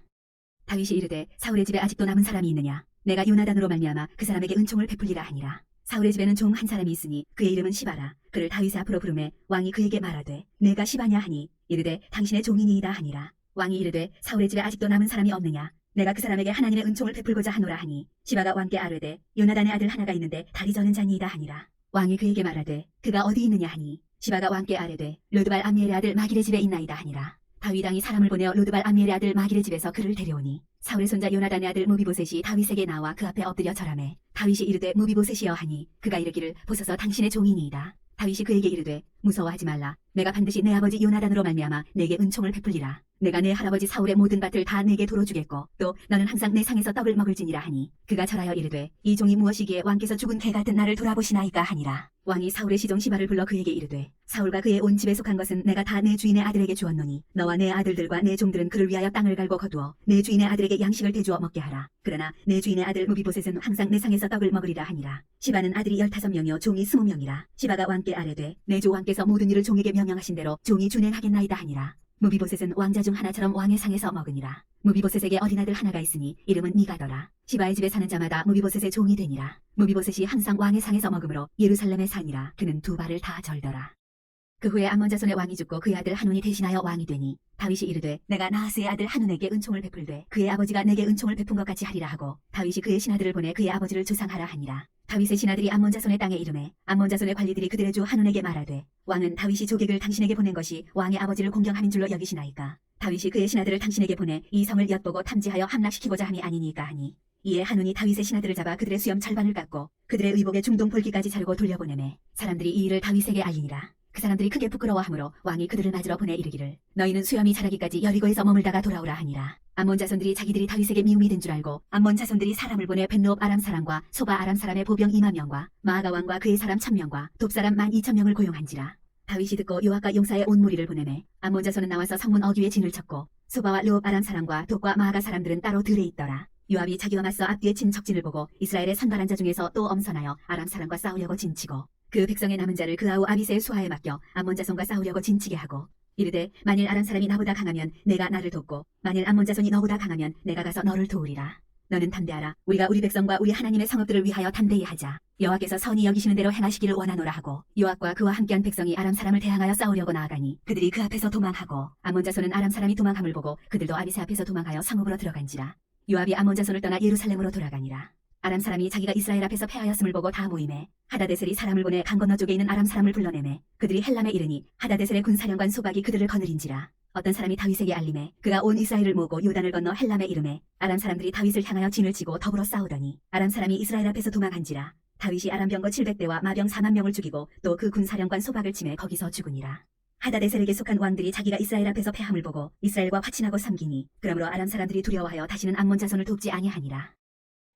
다윗이 이르되 사울의 집에 아직도 남은 사람이 있느냐? 내가 요나단으로 말미암아 그 사람에게 은총을 베풀리라 하니라. 사울의 집에는 종 한 사람이 있으니 그의 이름은 시바라. 그를 다윗의 앞으로 부르매 왕이 그에게 말하되 내가 시바냐 하니 이르되 당신의 종이니이다 하니라. 왕이 이르되 사울의 집에 아직도 남은 사람이 없느냐? 내가 그 사람에게 하나님의 은총을 베풀고자 하노라 하니 시바가 왕께 아뢰되 요나단의 아들 하나가 있는데 다리 저는 자니이다 하니라. 왕이 그에게 말하되 그가 어디 있느냐 하니 시바가 왕께 아뢰되 로드발 암미엘의 아들 마길의 집에 있나이다 하니라. 다윗 왕이 사람을 보내어 로드발 암미엘의 아들 마길의 집에서 그를 데려오니 사울의 손자 요나단의 아들 무비보셋이 다윗에게 나와 그 앞에 엎드려 절하매 다윗이 이르되 무비보셋이여 하니 그가 이르기를 보소서 당신의 종이니이다. 다윗이 그에게 이르되 무서워하지 말라. 내가 반드시 내 아버지 요나단으로 말미암아 내게 은총을 베풀리라. 내가 내 할아버지 사울의 모든 밭을 다 내게 도로 주겠고 또 너는 항상 내 상에서 떡을 먹을지니라 하니 그가 절하여 이르되 이 종이 무엇이기에 왕께서 죽은 개 같은 나를 돌아보시나이까 하니라. 왕이 사울의 시종 시바를 불러 그에게 이르되 사울과 그의 온 집에 속한 것은 내가 다 내 주인의 아들에게 주었노니 너와 내 아들들과 내 종들은 그를 위하여 땅을 갈고 거두어 내 주인의 아들에게 양식을 대주어 먹게 하라. 그러나 내 주인의 아들 무비보셋은 항상 내 상에서 떡을 먹으리라 하니라. 시바는 아들이 15명이요 종이 20명이라. 시바가 왕께 아뢰되 내 주 왕께서 모든 일을 종에게 명령하신 대로 종이 준행하겠나이다 하니라. 무비보셋은 왕자 중 하나처럼 왕의 상에서 먹으니라. 무비보셋에게 어린아들 하나가 있으니 이름은 미가더라. 시바의 집에 사는 자마다 무비보셋의 종이 되니라. 무비보셋이 항상 왕의 상에서 먹으므로 예루살렘에 사니라. 그는 두 발을 다 절더라. 그 후에 암몬 자손의 왕이 죽고 그의 아들 한운이 대신하여 왕이 되니 다윗이 이르되 내가 나하스의 아들 한운에게 은총을 베풀되 그의 아버지가 내게 은총을 베푼 것 같이 하리라 하고 다윗이 그의 신하들을 보내 그의 아버지를 조상하라 하니라. 다윗의 신하들이 암몬 자손의 땅에 이르매 암몬 자손의 관리들이 그들의 주 한운에게 말하되 왕은 다윗이 조객을 당신에게 보낸 것이 왕의 아버지를 공경함인 줄로 여기시나이까? 다윗이 그의 신하들을 당신에게 보내 이 성을 엿보고 탐지하여 함락시키고자 함이 아니니까 하니 이에 한운이 다윗의 신하들을 잡아 그들의 수염 절반을 깎고 그들의 의복의 중동 볼기까지 자르고 돌려보내매 사람들이 이 일을 다윗에게 알리니라. 그 사람들이 크게 부끄러워하므로 왕이 그들을 맞으러 보내 이르기를 너희는 수염이 자라기까지 여리고에서 머물다가 돌아오라 하니라. 암몬 자손들이 자기들이 다윗에게 미움이 된 줄 알고 암몬 자손들이 사람을 보내 벤노업 아람 사람과 소바 아람 사람의 보병 2만명과 마아가 왕과 그의 사람 1000명과 돕 사람 12,000명을 고용한지라. 다윗이 듣고 요압과 용사의 온 무리를 보내매 암몬 자손은 나와서 성문 어귀에 진을 쳤고 소바와 르옵 아람 사람과 돕과 마아가 사람들은 따로 들에 있더라. 요압이 자기와 맞서 앞뒤에 친 적진을 보고 이스라엘의 선발한 자 중에서 또 엄선하여 아람 사람과 싸우려고 진치고 그 백성의 남은 자를 그 아우 아비새의 수하에 맡겨 암몬 자손과 싸우려고 진치게 하고 이르되 만일 아람 사람이 나보다 강하면 내가 나를 돕고 만일 암몬 자손이 너보다 강하면 내가 가서 너를 도우리라. 너는 담대하라. 우리가 우리 백성과 우리 하나님의 성읍들을 위하여 담대히 하자. 여호와께서 선히 여기시는 대로 행하시기를 원하노라 하고 요압과 그와 함께한 백성이 아람 사람을 대항하여 싸우려고 나아가니 그들이 그 앞에서 도망하고 암몬 자손은 아람 사람이 도망함을 보고 그들도 아비새 앞에서 도망하여 성읍으로 들어간지라. 요압이 암몬 자손을 떠나 예루살렘으로 돌아가니라. 아람 사람이 자기가 이스라엘 앞에서 패하였음을 보고 다 모임에 하다데셀이 사람을 보내 강 건너 쪽에 있는 아람 사람을 불러내매 그들이 헬람에 이르니 하다데셀의 군사령관 소박이 그들을 거느린지라. 어떤 사람이 다윗에게 알림해 그가 온 이스라엘을 모으고 요단을 건너 헬람에 이르매 아람 사람들이 다윗을 향하여 진을 치고 더불어 싸우더니 아람 사람이 이스라엘 앞에서 도망한지라. 다윗이 아람 병거 700대와 마병 4만 명을 죽이고 또 그 군사령관 소박을 치매 거기서 죽으니라. 하다데셀에게 속한 왕들이 자기가 이스라엘 앞에서 패함을 보고 이스라엘과 화친하고 삼기니 그러므로 아람 사람들이 두려워하여 다시는 암몬 자손을 돕지 아니하니라.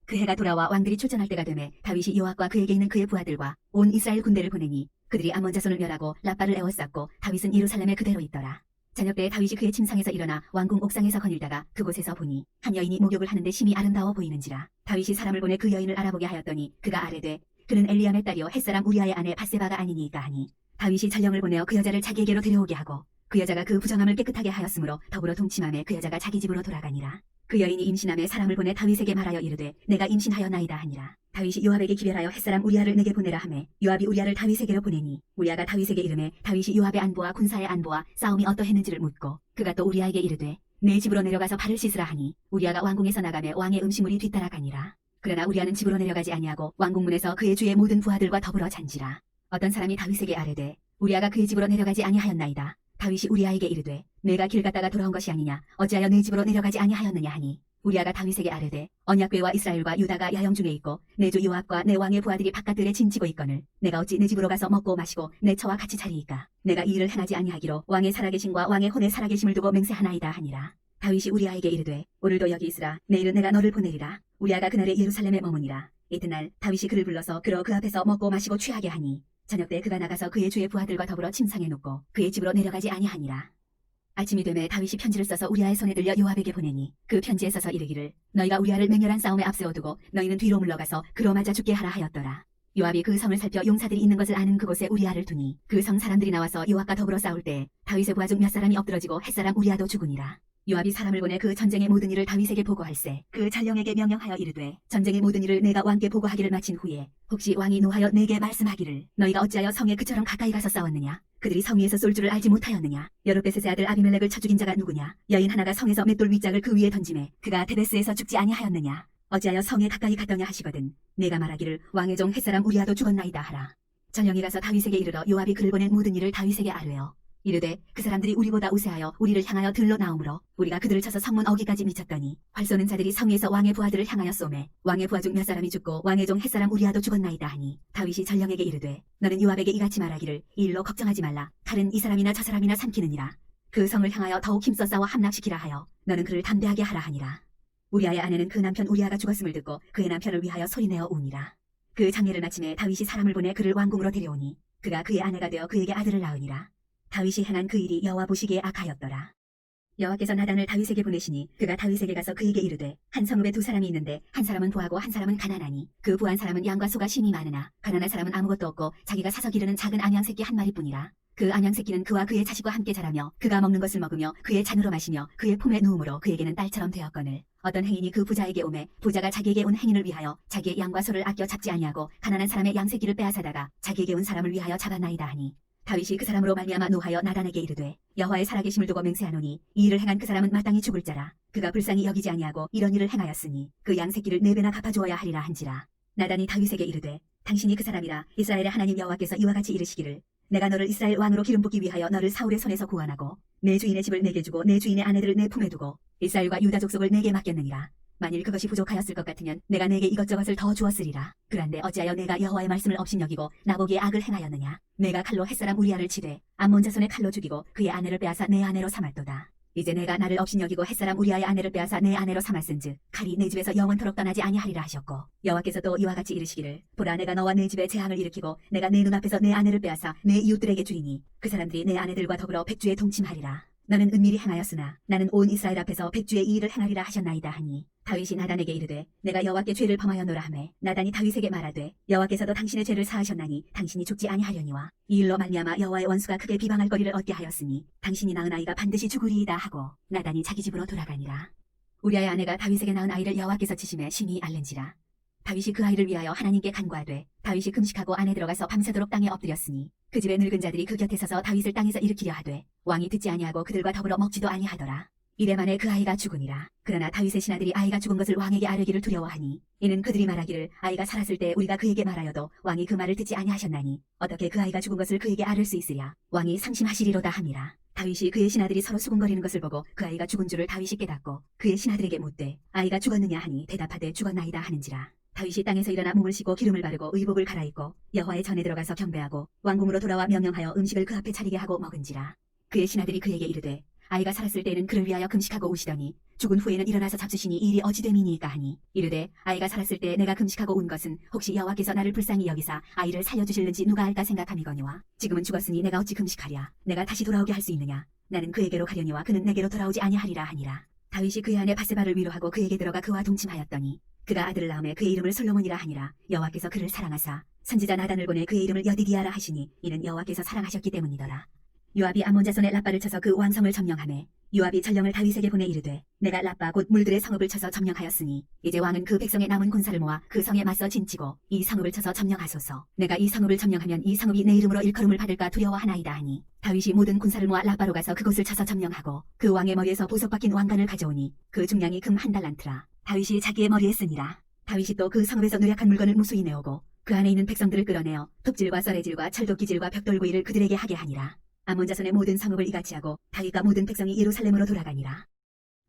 그 해가 돌아와 왕들이 출전할 때가 되매 다윗이 요압과 그에게 있는 그의 부하들과 온 이스라엘 군대를 보내니 그들이 암몬 자손을 멸하고 라빠를 에워쌌고 다윗은 예루살렘에 그대로 있더라. 저녁 때 다윗이 그의 침상에서 일어나 왕궁 옥상에서 거닐다가 그곳에서 보니 한 여인이 목욕을 하는데 심히 아름다워 보이는지라. 다윗이 사람을 보내 그 여인을 알아보게 하였더니 그가 아뢰되 그는 엘리암의 딸이요 햇사람 우리아의 아내 바세바가 아니니까 하니 다윗이 전령을 보내어 그 여자를 자기에게로 데려오게 하고 그 여자가 그 부정함을 깨끗하게 하였으므로 더불어 동침함에 그 여자가 자기 집으로 돌아가니라. 그 여인이 임신함에 사람을 보내 다윗에게 말하여 이르되 내가 임신하였나이다 하니라. 다윗이 요압에게 기별하여 햇사람 우리아를 내게 보내라 하매 요압이 우리아를 다윗에게로 보내니 우리아가 다윗에게 이르매 다윗이 요압의 안보와 군사의 안보와 싸움이 어떠했는지를 묻고 그가 또 우리아에게 이르되 내 집으로 내려가서 발을 씻으라 하니 우리아가 왕궁에서 나가매 왕의 음식물이 뒤따라가니라. 그러나 우리아는 집으로 내려가지 아니하고 왕궁문에서 그의 주의 모든 부하들과 더불어 잔지라. 어떤 사람이 다윗에게 아뢰되 우리아가 그의 집으로 내려가지 아니하였나이다. 다윗이 우리아에게 이르되 내가 길 갔다가 돌아온 것이 아니냐 어찌하여 내 집으로 내려가지 아니하였느냐 하니 우리아가 다윗에게 아뢰되 언약궤와 이스라엘과 유다가 야영 중에 있고 내 주 요압과 내 왕의 부하들이 바깥들에 진치고 있거늘 내가 어찌 내 집으로 가서 먹고 마시고 내 처와 같이 자리이까. 내가 이 일을 행하지 아니하기로 왕의 살아계심과 왕의 혼의 살아계심을 두고 맹세하나이다 하니라. 다윗이 우리아에게 이르되 오늘도 여기 있으라. 내일은 내가 너를 보내리라. 우리아가 그날에 예루살렘에 머무니라. 이튿날 다윗이 그를 불러서 그러 그 앞에서 먹고 마시고 취하게 하니 저녁 때 그가 나가서 그의 주의 부하들과 더불어 침상에 눕고 그의 집으로 내려가지 아니하니라. 아침이 되매 다윗이 편지를 써서 우리아의 손에 들려 요압에게 보내니 그 편지에 써서 이르기를 너희가 우리아를 맹렬한 싸움에 앞세워두고 너희는 뒤로 물러가서 그로 맞아 죽게 하라 하였더라. 요압이 그 성을 살펴 용사들이 있는 것을 아는 그곳에 우리아를 두니 그 성 사람들이 나와서 요압과 더불어 싸울 때 다윗의 부하 중 몇 사람이 엎드러지고 햇사람 우리아도 죽으니라. 요압이 사람을 보내 그 전쟁의 모든 일을 다윗에게 보고할세 그 전령에게 명령하여 이르되 전쟁의 모든 일을 내가 왕께 보고하기를 마친 후에 혹시 왕이 노하여 내게 말씀하기를 너희가 어찌하여 성에 그처럼 가까이 가서 싸웠느냐 그들이 성 위에서 쏠 줄을 알지 못하였느냐 여룻베셋의 아들 아비멜렉을 쳐 죽인 자가 누구냐 여인 하나가 성에서 맷돌 윗짝을 그 위에 던지매 그가 데베스에서 죽지 아니하였느냐 어찌하여 성에 가까이 갔더냐 하시거든 내가 말하기를 왕의 종 햇사람 우리아도 죽었나이다 하라. 전령이 가서 다윗에게 이르러 요압이 그를 보낸 모든 일을 다윗에게 아뢰어 이르되 그 사람들이 우리보다 우세하여 우리를 향하여 들러 나오므로 우리가 그들을 쳐서 성문 어기까지 미쳤더니 활 쏘는 자들이 성 위에서 왕의 부하들을 향하여 쏘매 왕의 부하 중 몇 사람이 죽고 왕의 종 햇사람 우리아도 죽었나이다 하니 다윗이 전령에게 이르되 너는 요압에게 이같이 말하기를 이 일로 걱정하지 말라 칼은 이 사람이나 저 사람이나 삼키느니라 그 성을 향하여 더욱 힘써 싸워 함락시키라 하여 너는 그를 담대하게 하라 하니라. 우리아의 아내는 그 남편 우리아가 죽었음을 듣고 그의 남편을 위하여 소리내어 우니라. 그 장례를 마침에 다윗이 사람을 보내 그를 왕궁으로 데려오니 그가 그의 아내가 되어 그에게 아들을 낳으니라. 다윗이 행한 그 일이 여호와 보시기에 악하였더라. 여호와께서 나단을 다윗에게 보내시니 그가 다윗에게 가서 그에게 이르되 한 성읍에 두 사람이 있는데 한 사람은 부하고 한 사람은 가난하니 그 부한 사람은 양과 소가 심이 많으나 가난한 사람은 아무것도 없고 자기가 사서 기르는 작은 암양 새끼 한 마리뿐이라. 그 암양 새끼는 그와 그의 자식과 함께 자라며 그가 먹는 것을 먹으며 그의 잔으로 마시며 그의 품에 누움으로 그에게는 딸처럼 되었거늘 어떤 행인이 그 부자에게 오매 부자가 자기에게 온 행인을 위하여 자기의 양과 소를 아껴 잡지 아니하고 가난한 사람의 양 새끼를 빼앗아다가 자기에게 온 사람을 위하여 잡았나이다 하니 다윗이 그 사람으로 말미암아 노하여 나단에게 이르되 여호와의 살아계심을 두고 맹세하노니 이 일을 행한 그 사람은 마땅히 죽을 자라. 그가 불쌍히 여기지 아니하고 이런 일을 행하였으니 그 양 새끼를 4배나 갚아주어야 하리라 한지라. 나단이 다윗에게 이르되 당신이 그 사람이라 이스라엘의 하나님 여호와께서 이와 같이 이르시기를 내가 너를 이스라엘 왕으로 기름 붓기 위하여 너를 사울의 손에서 구원하고 내 주인의 집을 내게 주고 내 주인의 아내들을 내 품에 두고 이스라엘과 유다 족속을 내게 맡겼느니라. 만일 그것이 부족하였을 것 같으면 내가 내게 이것저것을 더 주었으리라. 그런데 어찌하여 내가 여호와의 말씀을 업신여기고 나보기에 악을 행하였느냐. 내가 칼로 햇사람 우리아를 치되 암몬 자손의 칼로 죽이고 그의 아내를 빼앗아 내 아내로 삼았도다. 이제 내가 나를 업신여기고 햇사람 우리아의 아내를 빼앗아 내 아내로 삼았은즉 칼이 내 집에서 영원토록 떠나지 아니하리라 하셨고 여호와께서 또 이와 같이 이르시기를 보라 내가 너와 내 집에 재앙을 일으키고 내가 내 눈앞에서 내 아내를 빼앗아 내 이웃들에게 주리니 그 사람들이 내 아내들과 더불어 백주에 동침하리라. 너는 은밀히 행하였으나 나는 온 이스라엘 앞에서 백주의 이 일을 행하리라 하셨나이다 하니 다윗이 나단에게 이르되 내가 여호와께 죄를 범하였노라 하매 나단이 다윗에게 말하되 여호와께서도 당신의 죄를 사하셨나니 당신이 죽지 아니하려니와 이 일로 말미암아 여호와의 원수가 크게 비방할 거리를 얻게 하였으니 당신이 낳은 아이가 반드시 죽으리이다 하고 나단이 자기 집으로 돌아가니라. 우리아의 아내가 다윗에게 낳은 아이를 여호와께서 치심에 심히 앓는지라. 다윗이 그 아이를 위하여 하나님께 간구하되 다윗이 금식하고 안에 들어가서 밤새도록 땅에 엎드렸으니 그 집의 늙은 자들이 그 곁에 서서 다윗을 땅에서 일으키려 하되 왕이 듣지 아니하고 그들과 더불어 먹지도 아니하더라. 이래 만에 그 아이가 죽으니라. 그러나 다윗의 신하들이 아이가 죽은 것을 왕에게 아뢰기를 두려워하니 이는 그들이 말하기를 아이가 살았을 때 우리가 그에게 말하여도 왕이 그 말을 듣지 아니하셨나니 어떻게 그 아이가 죽은 것을 그에게 아뢰 수 있으랴. 왕이 상심하시리로다 함이라. 다윗이 그의 신하들이 서로 수군거리는 것을 보고 그 아이가 죽은 줄을 다윗이 깨닫고 그의 신하들에게 묻되 아이가 죽었느냐 하니 대답하되 죽었나이다 하는지라. 다윗이 땅에서 일어나 몸을 씻고 기름을 바르고 의복을 갈아입고 여호와의 전에 들어가서 경배하고 왕궁으로 돌아와 명령하여 음식을 그 앞에 차리게 하고 먹은지라. 그의 신하들이 그에게 이르되 아이가 살았을 때는 그를 위하여 금식하고 오시더니 죽은 후에는 일어나서 잡수시니 이 일이 어찌 됨이니까 하니 이르되 아이가 살았을 때 내가 금식하고 온 것은 혹시 여호와께서 나를 불쌍히 여기사 아이를 살려주실는지 누가 알까 생각함이거니와 지금은 죽었으니 내가 어찌 금식하랴. 내가 다시 돌아오게 할 수 있느냐. 나는 그에게로 가려니와 그는 내게로 돌아오지 아니하리라 하니라. 다윗이 그의 아내 바세바를 위로하고 그에게 들어가 그와 동침하였더니 그가 아들을 낳음에 그의 이름을 솔로몬이라 하니라. 여호와께서 그를 사랑하사 선지자 나단을 보내 그의 이름을 여디디아라 하시니 이는 여호와께서 사랑하셨기 때문이더라. 요압이 암몬 자손의 라빠를 쳐서 그 왕성을 점령하매 요압이 전령을 다윗에게 보내 이르되 내가 라빠 곧 물들의 성읍을 쳐서 점령하였으니 이제 왕은 그 백성의 남은 군사를 모아 그 성에 맞서 진치고 이 성읍을 쳐서 점령하소서. 내가 이 성읍을 점령하면 이 성읍이 내 이름으로 일컬음을 받을까 두려워하나이다 하니 다윗이 모든 군사를 모아 라빠로 가서 그곳을 쳐서 점령하고 그 왕의 머리에서 보석 박힌 왕관을 가져오니 그 중량이 금 1달란트라. 다윗이 자기의 머리에 쓰니라. 다윗이 또 그 성읍에서 누락한 물건을 무수히 내오고 그 안에 있는 백성들을 끌어내어 톱질과 썰애질과 철도끼질과 벽돌구이를 그들에게 하게 하니라. 암몬 자손의 모든 성읍을 이같이 하고 다윗과 모든 백성이 예루살렘으로 돌아가니라.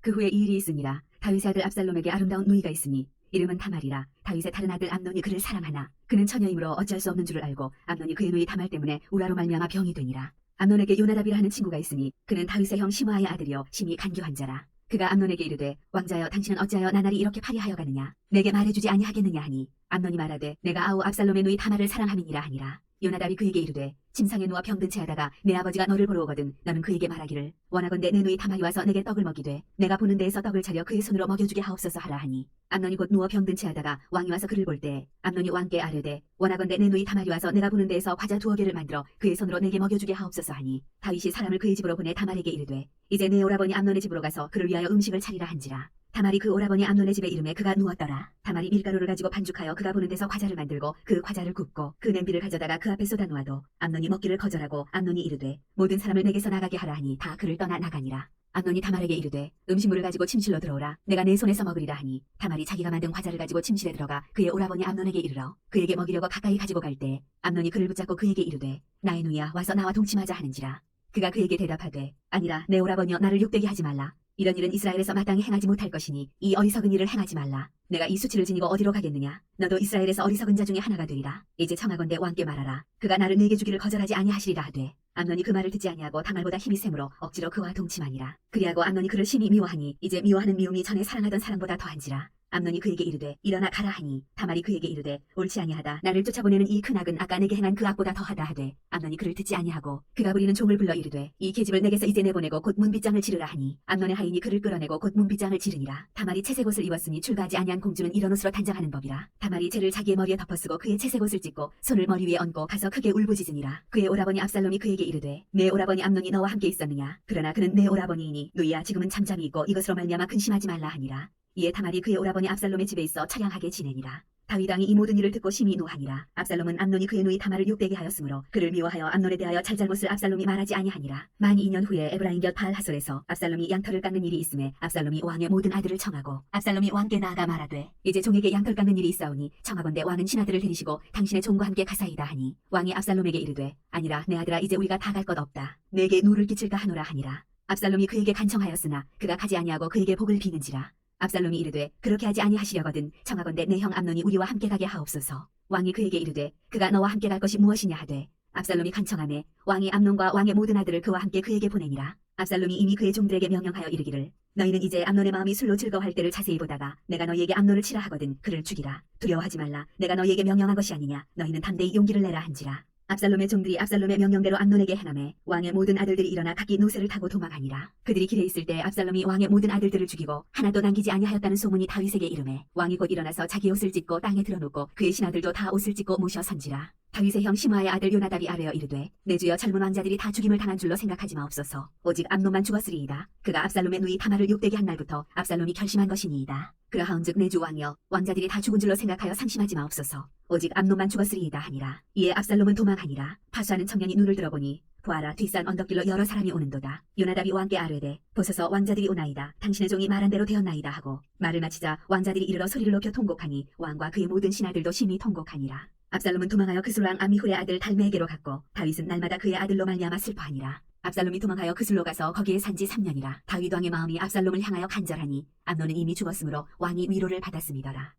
그 후에 이 일이 있으니라. 다윗의 아들 압살롬에게 아름다운 누이가 있으니 이름은 다말이라. 다윗의 다른 아들 암논이 그를 사랑하나 그는 처녀이므로 어찌할 수 없는 줄을 알고 암논이 그의 누이 다말 때문에 우라로 말미암아 병이 되니라. 암논에게 요나답이라 하는 친구가 있으니 그는 다윗의 형 시므아의 아들이요 심히 간교한 자라. 그가 암논에게 이르되 왕자여 당신은 어찌하여 나날이 이렇게 파리하여 가느냐. 내게 말해주지 아니하겠느냐 하니 암논이 말하되 내가 아우 압살롬의 누이 다말을 사랑함이니라 하니라. 요나답이 그에게 이르되 침상에 누워 병든 채하다가 내 아버지가 너를 보러 오거든 너는 그에게 말하기를 원하건대 내 누이 다말이 와서 내게 떡을 먹이되 내가 보는 데에서 떡을 차려 그의 손으로 먹여주게 하옵소서 하라 하니 암논이 곧 누워 병든 채하다가 왕이 와서 그를 볼 때 암논이 왕께 아뢰되 원하건대 내 누이 다말이 와서 내가 보는 데에서 과자 2개를 만들어 그의 손으로 내게 먹여주게 하옵소서 하니 다윗이 사람을 그의 집으로 보내 다말에게 이르되 이제 내 오라버니 암논의 집으로 가서 그를 위하여 음식을 차리라 한지라. 다말이 그 오라버니 암논의 집에 이름에 그가 누웠더라. 다말이 밀가루를 가지고 반죽하여 그가 보는 데서 과자를 만들고 그 과자를 굽고 그 냄비를 가져다가 그 앞에 쏟아 놓아도 암논이 먹기를 거절하고 암논이 이르되 모든 사람을 내게서 나가게 하라 하니 다 그를 떠나 나가니라. 암논이 다말에게 이르되 음식물을 가지고 침실로 들어오라. 내가 내 손에서 먹으리라 하니 다말이 자기가 만든 과자를 가지고 침실에 들어가 그의 오라버니 암논에게 이르러 그에게 먹이려고 가까이 가지고 갈 때 암논이 그를 붙잡고 그에게 이르되 나의 누이야 와서 나와 동침하자 하는지라. 그가 그에게 대답하되 아니라 내 오라버니여 나를 욕되게 하지 말라. 이런 일은 이스라엘에서 마땅히 행하지 못할 것이니 이 어리석은 일을 행하지 말라. 내가 이 수치를 지니고 어디로 가겠느냐. 너도 이스라엘에서 어리석은 자 중에 하나가 되리라. 이제 청하건대 왕께 말하라. 그가 나를 내게 주기를 거절하지 아니하시리라 하되 암논이 그 말을 듣지 아니하고 다말보다 힘이 세므로 억지로 그와 동침하니라. 그리하고 암논이 그를 심히 미워하니 이제 미워하는 미움이 전에 사랑하던 사랑보다 더한지라. 암논이 그에게 이르되 일어나 가라 하니 다말이 그에게 이르되 옳지 아니하다. 나를 쫓아보내는 이 큰 악은 아까 내게 행한 그 악보다 더하다 하되 암논이 그를 듣지 아니하고 그가 부리는 종을 불러 이르되 이 계집을 내게서 이제 내보내고 곧 문빗장을 지르라 하니 암논의 하인이 그를 끌어내고 곧 문빗장을 지르니라. 다말이 채색 옷을 입었으니 출가하지 아니한 공주는 이런 옷으로 단장하는 법이라. 다말이 채를 자기의 머리에 덮어쓰고 그의 채색 옷을 찢고 손을 머리 위에 얹고 가서 크게 울부짖으니라. 그의 오라버니 압살롬이 그에게 이르되 내 오라버니 암논이 너와 함께 있었느냐. 그러나 그는 내 오라버니이니 누이야 지금은 잠잠히 있고 이것으로 말미암아 근심하지 말라 하니라. 이에 다말이 그의 오라버니 압살롬의 집에 있어 처량하게 지내니라. 다윗 왕이 이 모든 일을 듣고 심히 노하니라. 압살롬은 암논이 그의 누이 다말을 욕되게 하였으므로 그를 미워하여 암논에 대하여 잘잘못을 압살롬이 말하지 아니하니라. 만 2년 후에 에브라임 곁 바알 하솔에서 압살롬이 양털을 깎는 일이 있음에 압살롬이 왕의 모든 아들을 청하고 압살롬이 왕께 나아가 말하되 이제 종에게 양털 깎는 일이 있사오니 청하건대 왕은 신하들을 데리시고 당신의 종과 함께 가사이다 하니 왕이 압살롬에게 이르되 아니라 내 아들아 이제 우리가 다 갈 것 없다. 내게 누를 끼칠까 하노라 하니라. 압살롬이 그에게 간청하였으나 그가 가지 아니하고 그에게 복을 비는지라. 압살롬이 이르되 그렇게 하지 아니하시려거든 청하건대 내 형 암논이 우리와 함께 가게 하옵소서. 왕이 그에게 이르되 그가 너와 함께 갈 것이 무엇이냐 하되 압살롬이 간청하매 왕이 암논과 왕의 모든 아들을 그와 함께 그에게 보내니라. 압살롬이 이미 그의 종들에게 명령하여 이르기를 너희는 이제 암논의 마음이 술로 즐거워할 때를 자세히 보다가 내가 너희에게 암논을 치라 하거든 그를 죽이라. 두려워하지 말라. 내가 너희에게 명령한 것이 아니냐. 너희는 담대히 용기를 내라 한지라. 압살롬의 종들이 압살롬의 명령대로 암논에게 행하매 왕의 모든 아들들이 일어나 각기 노새를 타고 도망하니라. 그들이 길에 있을 때 압살롬이 왕의 모든 아들들을 죽이고 하나도 남기지 아니하였다는 소문이 다윗에게 이르매 왕이 곧 일어나서 자기 옷을 찢고 땅에 드러놓고 그의 신하들도 다 옷을 찢고 모셔 선지라. 다윗의 형 시므아의 아들 요나답이 아뢰어 이르되 내 주여 젊은 왕자들이 다 죽임을 당한 줄로 생각하지 마옵소서. 오직 암논만 죽었으리이다. 그가 압살롬의 누이 다말을 욕되게 한 날부터 압살롬이 결심한 것이니이다. 그러하온즉 내 주 왕이여 왕자들이 다 죽은 줄로 생각하여 상심하지 마옵소서. 오직 암논만 죽었으리이다 하니라. 이에 압살롬은 도망하니라. 파수하는 청년이 눈을 들어보니 보아라 뒷산 언덕길로 여러 사람이 오는도다. 요나답이 왕께 아뢰되 보소서 왕자들이 오나이다. 당신의 종이 말한 대로 되었나이다 하고 말을 마치자 왕자들이 이르러 소리를 높여 통곡하니 왕과 그의 모든 신하들도 심히 통곡하니라. 압살롬은 도망하여 그술왕 암미훌의 아들 달메에게로 갔고 다윗은 날마다 그의 아들로 말미암아 슬퍼하니라. 압살롬이 도망하여 그술로 가서 거기에 산지 3년이라. 다윗 왕의 마음이 압살롬을 향하여 간절하니 암논은 이미 죽었으므로 왕이 위로를 받았음이더라.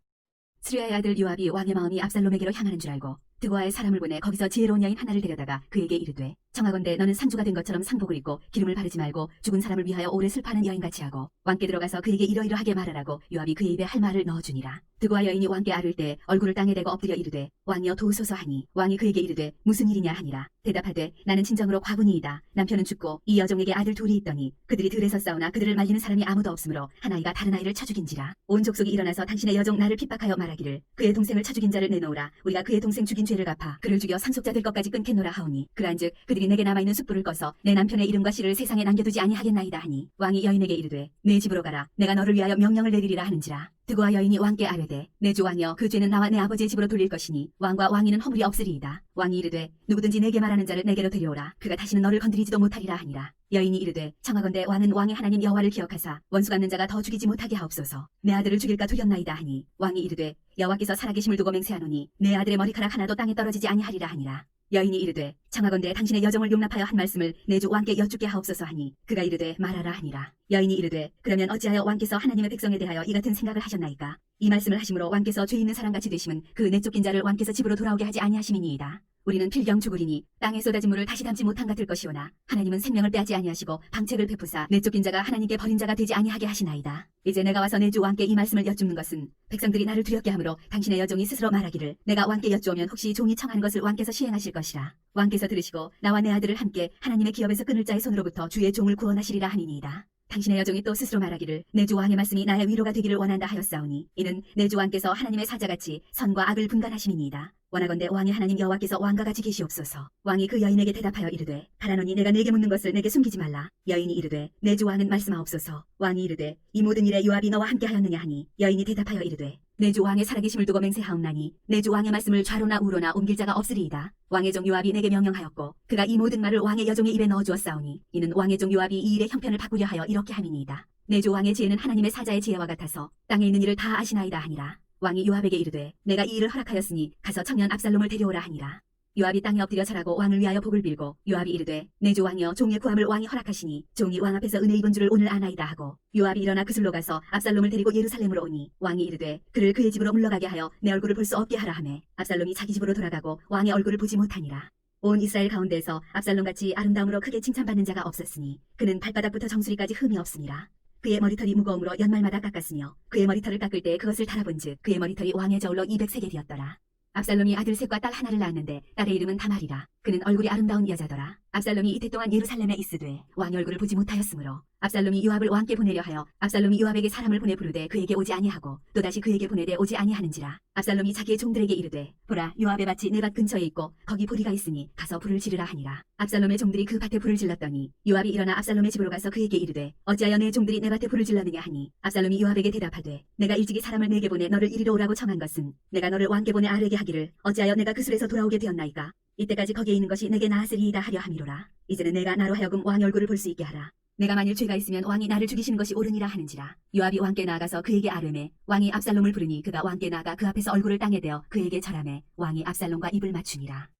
스루야의 아들 요압이 왕의 마음이 압살롬에게로 향하는 줄 알고 드고아의 사람을 보내 거기서 지혜로운 여인 하나를 데려다가 그에게 이르되 청하건대 너는 상주가 된 것처럼 상복을 입고 기름을 바르지 말고 죽은 사람을 위하여 오래 슬퍼하는 여인같이 하고 왕께 들어가서 그에게 이러이러하게 말하라고 요압이 그의 입에 할 말을 넣어주니라. 드고아 여인이 왕께 아를 때 얼굴을 땅에 대고 엎드려 이르되 왕이여 도우소서 하니 왕이 그에게 이르되 무슨 일이냐 하니라. 대답하되 나는 진정으로 과부니이다. 남편은 죽고 이 여종에게 아들 둘이 있더니 그들이 들에서 싸우나 그들을 말리는 사람이 아무도 없으므로 한 아이가 다른 아이를 쳐 죽인지라. 온 족속이 일어나서 당신의 여종 나를 핍박하여 말하기를 그의 동생을 쳐 죽인 자를 내놓으라. 우리가 그의 동생 죽인 죄를 갚아 그를 죽여 상속자 될 것까지 끊겠노라 하오니 그러한즉 그들이 내게 남아있는 숯불을 꺼서 내 남편의 이름과 씨를 세상에 남겨두지 아니하겠나이다 하니 왕이 여인에게 이르되 내 집으로 가라. 내가 너를 위하여 명령을 내리리라 하는지라. 드고아 여인이 왕께 아뢰되 내 주 왕이여 그 죄는 나와 내 아버지의 집으로 돌릴 것이니 왕과 왕위는 허물이 없으리이다. 왕이 이르되 누구든지 내게 말하는 자를 내게로 데려오라. 그가 다시는 너를 건드리지도 못하리라 하니라. 여인이 이르되 청하건대 왕은 왕의 하나님 여호와를 기억하사 원수 갚는 자가 더 죽이지 못하게 하옵소서. 내 아들을 죽일까 두렵나이다 하니 왕이 이르되 여호와께서 살아계심을 두고 맹세하노니 내 아들의 머리카락 하나도 땅에 떨어지지 아니하리라 하니라. 여인이 이르되 청하건대 당신의 여종을 용납하여 한 말씀을 내 주 왕께 여쭙게 하옵소서 하니 그가 이르되 말하라 하니라. 여인이 이르되 그러면 어찌하여 왕께서 하나님의 백성에 대하여 이 같은 생각을 하셨나이까. 이 말씀을 하심으로 왕께서 죄 있는 사람같이 되심은 그 내쫓긴 자를 왕께서 집으로 돌아오게 하지 아니하심이니이다. 우리는 필경 죽으리니 땅에 쏟아진 물을 다시 담지 못한 같을 것이오나 하나님은 생명을 빼앗지 아니하시고 방책을 베푸사 내쫓긴 자가 하나님께 버린 자가 되지 아니하게 하시나이다. 이제 내가 와서 내 주 왕께 이 말씀을 여쭙는 것은 백성들이 나를 두렵게 하므로 당신의 여종이 스스로 말하기를 내가 왕께 여쭈오면 혹시 종이 청한 것을 왕께서 시행하실 것이라. 왕께서 들으시고 나와 내 아들을 함께 하나님의 기업에서 끊을 자의 손으로부터 주의 종을 구원하시리라 하니이다. 당신의 여종이 또 스스로 말하기를 내 주 왕의 말씀이 나의 위로가 되기를 원한다 하였사오니 이는 내 주 왕께서 하나님의 사자같이 선과 악을 분간하심이니이다. 원하건대 왕의 하나님 여호와께서 왕과 같이 계시옵소서. 왕이 그 여인에게 대답하여 이르되 바라노니 내가 내게 묻는 것을 내게 숨기지 말라. 여인이 이르되 내 주 왕은 말씀하옵소서. 왕이 이르되 이 모든 일에 요압이 너와 함께 하였느냐 하니 여인이 대답하여 이르되 내 주 왕의 살아계심을 두고 맹세하옵나니 내 주 왕의 말씀을 좌로나 우로나 옮길 자가 없으리이다. 왕의 종 요압이 내게 명령하였고 그가 이 모든 말을 왕의 여종의 입에 넣어주었사오니 이는 왕의 종 요압이 이 일의 형편을 바꾸려 하여 이렇게 함이니이다. 내 주 왕의 지혜는 하나님의 사자의 지혜와 같아서 땅에 있는 일을 다 아시나이다 하니라. 왕이 요압에게 이르되 내가 이 일을 허락하였으니 가서 청년 압살롬을 데려오라 하니라. 요압이 땅에 엎드려 절하고 왕을 위하여 복을 빌고 요압이 이르되 내 주 왕이여 종의 구함을 왕이 허락하시니 종이 왕 앞에서 은혜 입은 줄을 오늘 아나이다 하고 요압이 일어나 그슬로 가서 압살롬을 데리고 예루살렘으로 오니 왕이 이르되 그를 그의 집으로 물러가게 하여 내 얼굴을 볼 수 없게 하라 하매 압살롬이 자기 집으로 돌아가고 왕의 얼굴을 보지 못하니라. 온 이스라엘 가운데에서 압살롬같이 아름다움으로 크게 칭찬받는 자가 없었으니 그는 발바닥부터 정수리까지 흠이 없으니라. 그의 머리털이 무거움으로 연말마다 깎았으며 그의 머리털을 깎을 때 그것을 달아본즉 그의 머리털이 왕의 저울로 200세겔이었더라. 압살롬이 아들 셋과 딸 하나를 낳았는데 딸의 이름은 다말이라. 그는 얼굴이 아름다운 여자더라. 압살롬이 이때 동안 예루살렘에 있으되 왕의 얼굴을 보지 못하였으므로 압살롬이 요압을 왕께 보내려 하여 압살롬이 요압에게 사람을 보내 부르되 그에게 오지 아니하고 또다시 그에게 보내되 오지 아니하는지라. 압살롬이 자기의 종들에게 이르되 보라 요압의 밭이 내 밭 근처에 있고 거기 보리가 있으니 가서 불을 지르라 하니라. 압살롬의 종들이 그 밭에 불을 질렀더니 요압이 일어나 압살롬의 집으로 가서 그에게 이르되 어찌하여 내 종들이 내 밭에 불을 질렀느냐 하니 압살롬이 요압에게 대답하되 내가 일찍이 사람을 내게 보내 너를 이리로 오라고 청한 것은 내가 너를 왕께 보내 아뢰게 하기를 어찌하여 내가 그 술에서 돌아오게 되었나이까. 이때까지 거기에 있는 것이 내게 나았으리이다 하려 함이로라. 이제는 내가 나로 하여금 왕의 얼굴을 볼 수 있게 하라. 내가 만일 죄가 있으면 왕이 나를 죽이시는 것이 옳으니라 하는지라. 요압이 왕께 나아가서 그에게 아뢰매 왕이 압살롬을 부르니 그가 왕께 나아가 그 앞에서 얼굴을 땅에 대어 그에게 절하매 왕이 압살롬과 입을 맞추니라.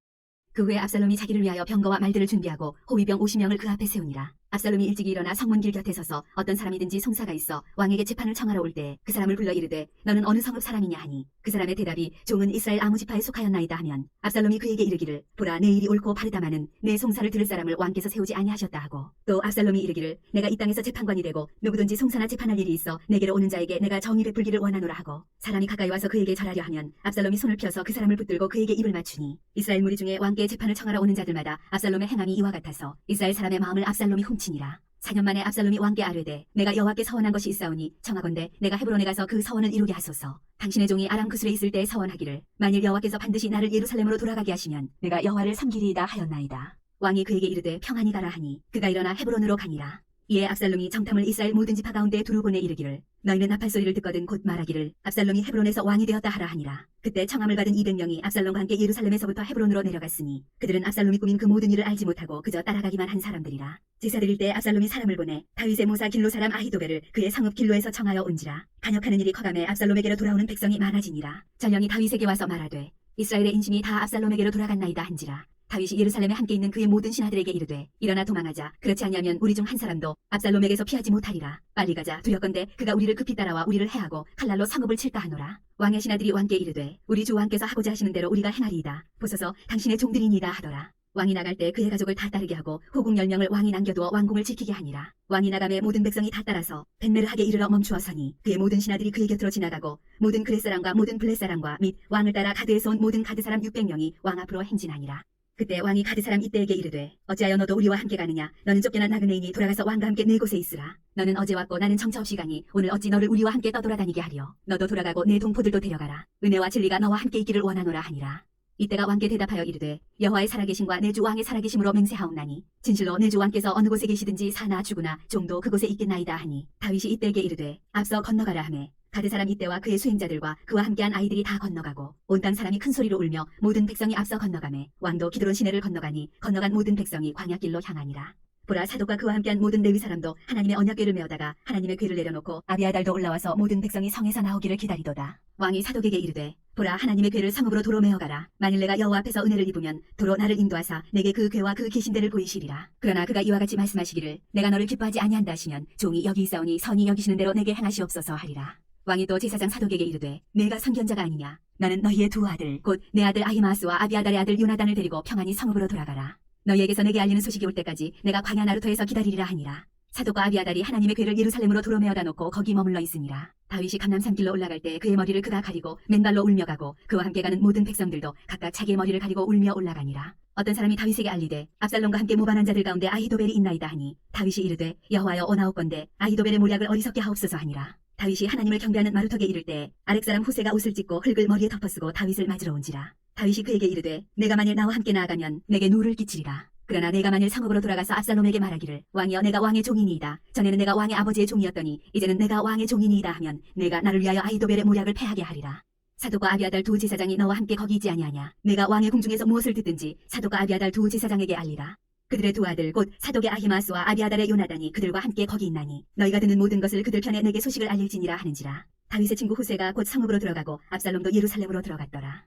그 후에 압살롬이 자기를 위하여 병거와 말들을 준비하고 호위병 50명을 그 앞에 세우니라. 압살롬이 일찍이 일어나 성문길 곁에 서서 어떤 사람이든지 송사가 있어 왕에게 재판을 청하러 올 때 그 사람을 불러 이르되 너는 어느 성읍 사람이냐 하니 그 사람의 대답이 종은 이스라엘 아무 지파에 속하였나이다 하면 압살롬이 그에게 이르기를 보라 내 일이 옳고 바르다마는 내 송사를 들을 사람을 왕께서 세우지 아니하셨다 하고 또 압살롬이 이르기를 내가 이 땅에서 재판관이 되고 누구든지 송사나 재판할 일이 있어 내게로 오는 자에게 내가 정의 베풀기를 원하노라 하고 사람이 가까이 와서 그에게 절하려 하면 압살롬이 손을 펴서 그 사람을 붙들고 그에게 입을 맞추니 이스라엘 무리 중에 왕께 재판을 청하러 오는 자들마다 압살롬의 행함이 이와 같아서 이스라엘 사람의 마음을 압살롬이 훔치니라. 4년 만에 압살롬이 왕께 아뢰되 내가 여호와께 서원한 것이 있사오니 청하건대 내가 헤브론에 가서 그 서원을 이루게 하소서. 당신의 종이 아람 그술에 있을 때 서원하기를 만일 여호와께서 반드시 나를 예루살렘으로 돌아가게 하시면 내가 여호와를 섬기리이다 하였나이다. 왕이 그에게 이르되 평안히 가라 하니 그가 일어나 헤브론으로 가니라. 이에 압살롬이 정탐을 이스라엘 모든 지파 가운데 두루 보내 이르기를 너희는 나팔 소리를 듣거든 곧 말하기를 압살롬이 헤브론에서 왕이 되었다 하라 하니라. 그때 청함을 받은 200명이 압살롬과 함께 예루살렘에서부터 헤브론으로 내려갔으니 그들은 압살롬이 꾸민 그 모든 일을 알지 못하고 그저 따라가기만 한 사람들이라. 제사드릴 때 압살롬이 사람을 보내 다윗의 모사 길로 사람 아히도벨을 그의 성읍 길로에서 청하여 온지라. 반역하는 일이 커감해 압살롬에게로 돌아오는 백성이 많아지니라. 전령이 다윗에게 와서 말하되 이스라엘의 인심이 다 압살롬에게로 돌아갔나이다 한지라. 다윗이 예루살렘에 함께 있는 그의 모든 신하들에게 이르되 일어나 도망하자. 그렇지 아니하면 우리 중 한 사람도 압살롬에게서 피하지 못하리라. 빨리 가자. 두렵건대 그가 우리를 급히 따라와 우리를 해하고 칼날로 성읍을 칠까 하노라. 왕의 신하들이 왕께 이르되 우리 주 왕께서 하고자 하시는 대로 우리가 행하리이다. 보소서 당신의 종들이니이다 하더라. 왕이 나갈 때 그의 가족을 다 따르게 하고 호국 10명을 왕이 남겨두어 왕궁을 지키게 하니라. 왕이 나감에 모든 백성이 다 따라서 벤메르하게 이르러 멈추어 서니 그의 모든 신하들이 그의 곁으로 지나가고 모든 그렛 사람과 모든 블렛 사람과 및 왕을 따라 가드에서 온 모든 가드 사람 600명이 왕 앞으로 행진하니라. 그때 왕이 가드 사람 이때에게 이르되 어찌하여 너도 우리와 함께 가느냐. 너는 쫓겨난 나그네이니 돌아가서 왕과 함께 네 곳에 있으라. 너는 어제 왔고 나는 정처 없이 가니 오늘 어찌 너를 우리와 함께 떠돌아다니게 하려. 너도 돌아가고 내 동포들도 데려가라. 은혜와 진리가 너와 함께 있기를 원하노라 하니라. 이때가 왕께 대답하여 이르되 여호와의 살아계심과 내 주 왕의 살아계심으로 맹세하옵나니 진실로 내 주 왕께서 어느 곳에 계시든지 사나 죽으나 종도 그곳에 있겠나이다 하니 다윗이 이때에게 이르되 앞서 건너가라 하매 가드 사람 이때와 그의 수행자들과 그와 함께한 아이들이 다 건너가고 온 땅 사람이 큰 소리로 울며 모든 백성이 앞서 건너가매 왕도 기드론 시내를 건너가니 건너간 모든 백성이 광야길로 향하니라. 보라 사독과 그와 함께한 모든 레위 사람도 하나님의 언약궤를 메어다가 하나님의 궤를 내려놓고 아비아달도 올라와서 모든 백성이 성에서 나오기를 기다리도다. 왕이 사독에게 이르되 보라 하나님의 궤를 성읍으로 도로 메어가라. 만일 내가 여호와 앞에서 은혜를 입으면 도로 나를 인도하사 내게 그 궤와 그 계신대를 보이시리라. 그러나 그가 이와 같이 말씀하시기를 내가 너를 기뻐하지 아니한다 하시면 종이 여기 있사오니 선이 여기시는 대로 내게 행하시옵소서 하리라. 왕이 또 제사장 사독에게 이르되 내가 선견자가 아니냐. 너는 너희의 두 아들 곧 내 아들 아히마아스와 아비아달의 아들 요나단을 데리고 평안히 성읍으로 돌아가라. 너희에게서 내게 알리는 소식이 올 때까지 내가 광야 나루터에서 기다리리라 하니라. 사독과 아비아달이 하나님의 궤를 예루살렘으로 도로 메어다 놓고 거기 머물러 있으니라. 다윗이 감람산길로 올라갈 때 그의 머리를 그가 가리고 맨발로 울며 가고 그와 함께 가는 모든 백성들도 각각 자기의 머리를 가리고 울며 올라가니라. 어떤 사람이 다윗에게 알리되 압살롬과 함께 모반한 자들 가운데 아히도벨이 있나이다 하니 다윗이 이르되 여호와여 오나옵건대 아히도벨의 모략을 어리석게 하옵소서 하니라. 다윗이 하나님을 경배하는 마루턱에 이를 때 아렉 사람 후세가 옷을 찢고 흙을 머리에 덮어쓰고 다윗을 맞으러 온지라. 다윗이 그에게 이르되 내가 만일 나와 함께 나아가면 내게 누를 끼치리라. 그러나 내가 만일 성읍으로 돌아가서 압살롬에게 말하기를 왕이여 내가 왕의 종이니이다. 전에는 내가 왕의 아버지의 종이었더니 이제는 내가 왕의 종이니이다 하면 내가 나를 위하여 아히도벨의 모략을 패하게 하리라. 사독과 아비아달 두 제사장이 너와 함께 거기 있지 아니하냐. 내가 왕의 궁중에서 무엇을 듣든지 사독과 아비아달 두 제사장에게 알리라. 그들의 두 아들 곧 사독의 아히마스와 아비아달의 요나단이 그들과 함께 거기 있나니 너희가 듣는 모든 것을 그들 편에 내게 소식을 알릴지니라 하는지라. 다윗의 친구 후세가 곧 성읍으로 들어가고 압살롬도 예루살렘으로 들어갔더라.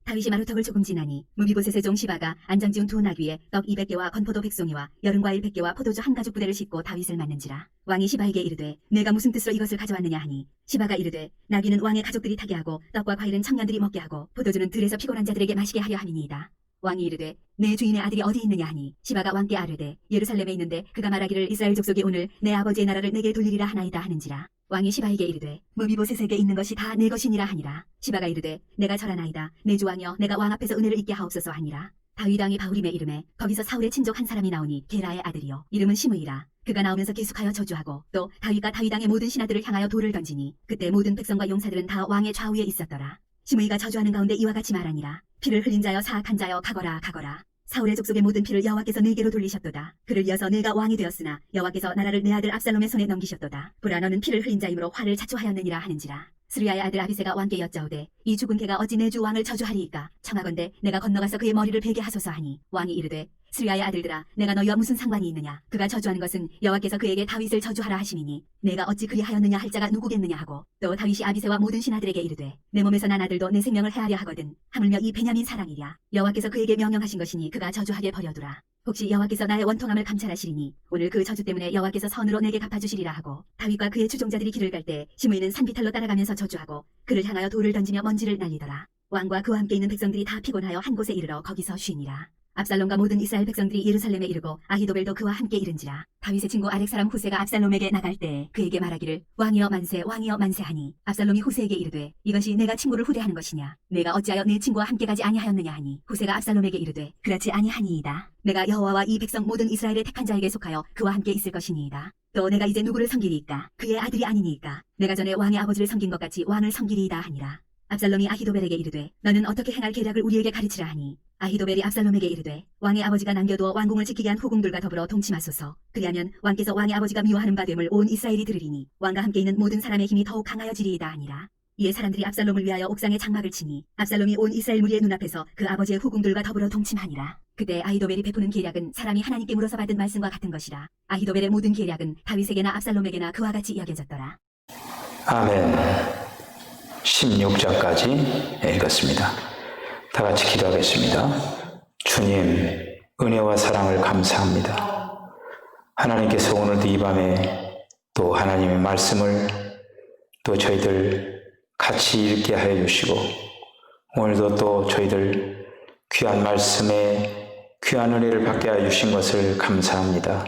다윗이 마루턱을 조금 지나니 무비보셋의 종 시바가 안장 지운 두 나귀에 떡 200개와 건포도 100송이와 여름과일 100개와 포도주 한 가죽 부대를 싣고 다윗을 맞는지라. 왕이 시바에게 이르되 내가 무슨 뜻으로 이것을 가져왔느냐 하니 시바가 이르되 나귀는 왕의 가족들이 타게 하고 떡과 과일은 청년들이 먹게 하고 포도주는 들에서 피곤한 자들에게 마시게 하려 함이니이다. 왕이 이르되 내 주인의 아들이 어디 있느냐 하니 시바가 왕께 아뢰되 예루살렘에 있는데 그가 말하기를 이스라엘 족속이 오늘 내 아버지의 나라를 내게 돌리리라 하나이다 하는지라. 왕이 시바에게 이르되 무비보셋에게 있는 것이 다 내 것이니라 하니라. 시바가 이르되 내가 절하나이다. 내 주 왕이여 내가 왕 앞에서 은혜를 잊게 하옵소서 하니라. 다윗 왕이 바후림에 이름에 거기서 사울의 친족 한 사람이 나오니 게라의 아들이요 이름은 시므이라. 그가 나오면서 계속하여 저주하고 또 다윗과 다윗 왕의 모든 신하들을 향하여 돌을 던지니 그때 모든 백성과 용사들은 다 왕의 좌우에 있었더라. 시므이가 저주하는 가운데 이와 같이 말하니라. 피를 흘린 자여 사악한 자여 가거라 가거라. 사울의 족속의 모든 피를 여호와께서 내게로 돌리셨도다. 그를 이어서 내가 왕이 되었으나 여호와께서 나라를 내 아들 압살롬의 손에 넘기셨도다. 보라 너는 피를 흘린 자이므로 화를 자초하였느니라 하는지라. 스루야의 아들 아비새가 왕께 여짜오되 이 죽은 개가 어찌 내 주 왕을 저주하리이까. 청하건대 내가 건너가서 그의 머리를 베게 하소서 하니 왕이 이르되 스루야의 아들들아 내가 너희와 무슨 상관이 있느냐. 그가 저주하는 것은 여호와께서 그에게 다윗을 저주하라 하심이니 내가 어찌 그리하였느냐 할 자가 누구겠느냐 하고 또 다윗이 아비새와 모든 신하들에게 이르되 내 몸에서 난 아들도 내 생명을 해하려 하거든 하물며 이 베냐민 사랑이랴. 여호와께서 그에게 명령하신 것이니 그가 저주하게 버려두라. 혹시 여호와께서 나의 원통함을 감찰하시리니 오늘 그 저주 때문에 여호와께서 선으로 내게 갚아주시리라 하고 다윗과 그의 추종자들이 길을 갈 때 시므이는 산비탈로 따라가면서 저주하고 그를 향하여 돌을 던지며 먼지를 날리더라. 왕과 그와 함께 있는 백성들이 다 피곤하여 한 곳에 이르러 거기서 쉬니라. 압살롬과 모든 이스라엘 백성들이 예루살렘에 이르고 아히도벨도 그와 함께 이른지라. 다윗의 친구 아렉 사람 후세가 압살롬에게 나갈 때 그에게 말하기를 왕이여 만세 왕이여 만세 하니 압살롬이 후세에게 이르되 이것이 내가 친구를 후대하는 것이냐. 내가 어찌하여 내 친구와 함께 가지 아니하였느냐 하니 후세가 압살롬에게 이르되 그렇지 아니하니이다. 내가 여호와와 이 백성 모든 이스라엘의 택한 자에게 속하여 그와 함께 있을 것이니이다. 또 내가 이제 누구를 섬기리이까. 그의 아들이 아니니이까. 내가 전에 왕의 아버지를 섬긴 것 같이 왕을 섬기리이다 하니라. 압살롬이 아히도벨에게 이르되 너는 어떻게 행할 계략을 우리에게 가르치라 하니 아히도벨이 압살롬에게 이르되 왕의 아버지가 남겨두어 왕궁을 지키게 한 후궁들과 더불어 동침하소서. 그리하면 왕께서 왕의 아버지가 미워하는 바 됨을 온 이스라엘이 들으리니 왕과 함께 있는 모든 사람의 힘이 더욱 강하여지리이다 하니라. 이에 사람들이 압살롬을 위하여 옥상에 장막을 치니 압살롬이 온 이스라엘 무리의 눈앞에서 그 아버지의 후궁들과 더불어 동침하니라. 그때 아히도벨이 베푸는 계략은 사람이 하나님께 물어서 받은 말씀과 같은 것이라. 아히도벨의 모든 계략은 다윗에게나 압살롬에게나 그와 같이 여겨졌더라. 아멘. 16절까지 읽었습니다. 다 같이 기도하겠습니다. 주님, 은혜와 사랑을 감사합니다. 하나님께서 오늘도 이 밤에 또 하나님의 말씀을 또 저희들 같이 읽게 하여 주시고 오늘도 또 저희들 귀한 말씀에 귀한 은혜를 받게 하여 주신 것을 감사합니다.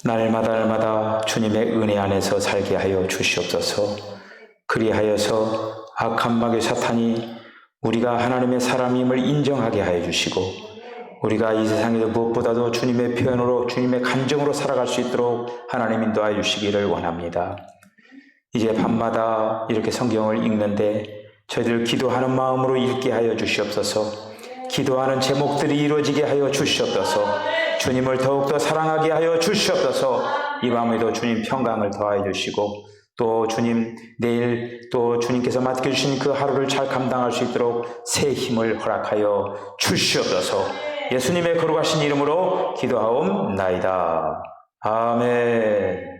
날마다 주님의 은혜 안에서 살게 하여 주시옵소서. 그리하여서 악한 마귀 사탄이 우리가 하나님의 사람임을 인정하게 하여 주시고 우리가 이 세상에서 무엇보다도 주님의 표현으로 주님의 감정으로 살아갈 수 있도록 하나님 인도하여 주시기를 원합니다. 이제 밤마다 이렇게 성경을 읽는데 저희들 기도하는 마음으로 읽게 하여 주시옵소서. 기도하는 제목들이 이루어지게 하여 주시옵소서. 주님을 더욱더 사랑하게 하여 주시옵소서. 이 밤에도 주님 평강을 더하여 주시고 또 주님 내일 또 주님께서 맡겨주신 그 하루를 잘 감당할 수 있도록 새 힘을 허락하여 주시옵소서. 예수님의 거룩하신 이름으로 기도하옵나이다. 아멘.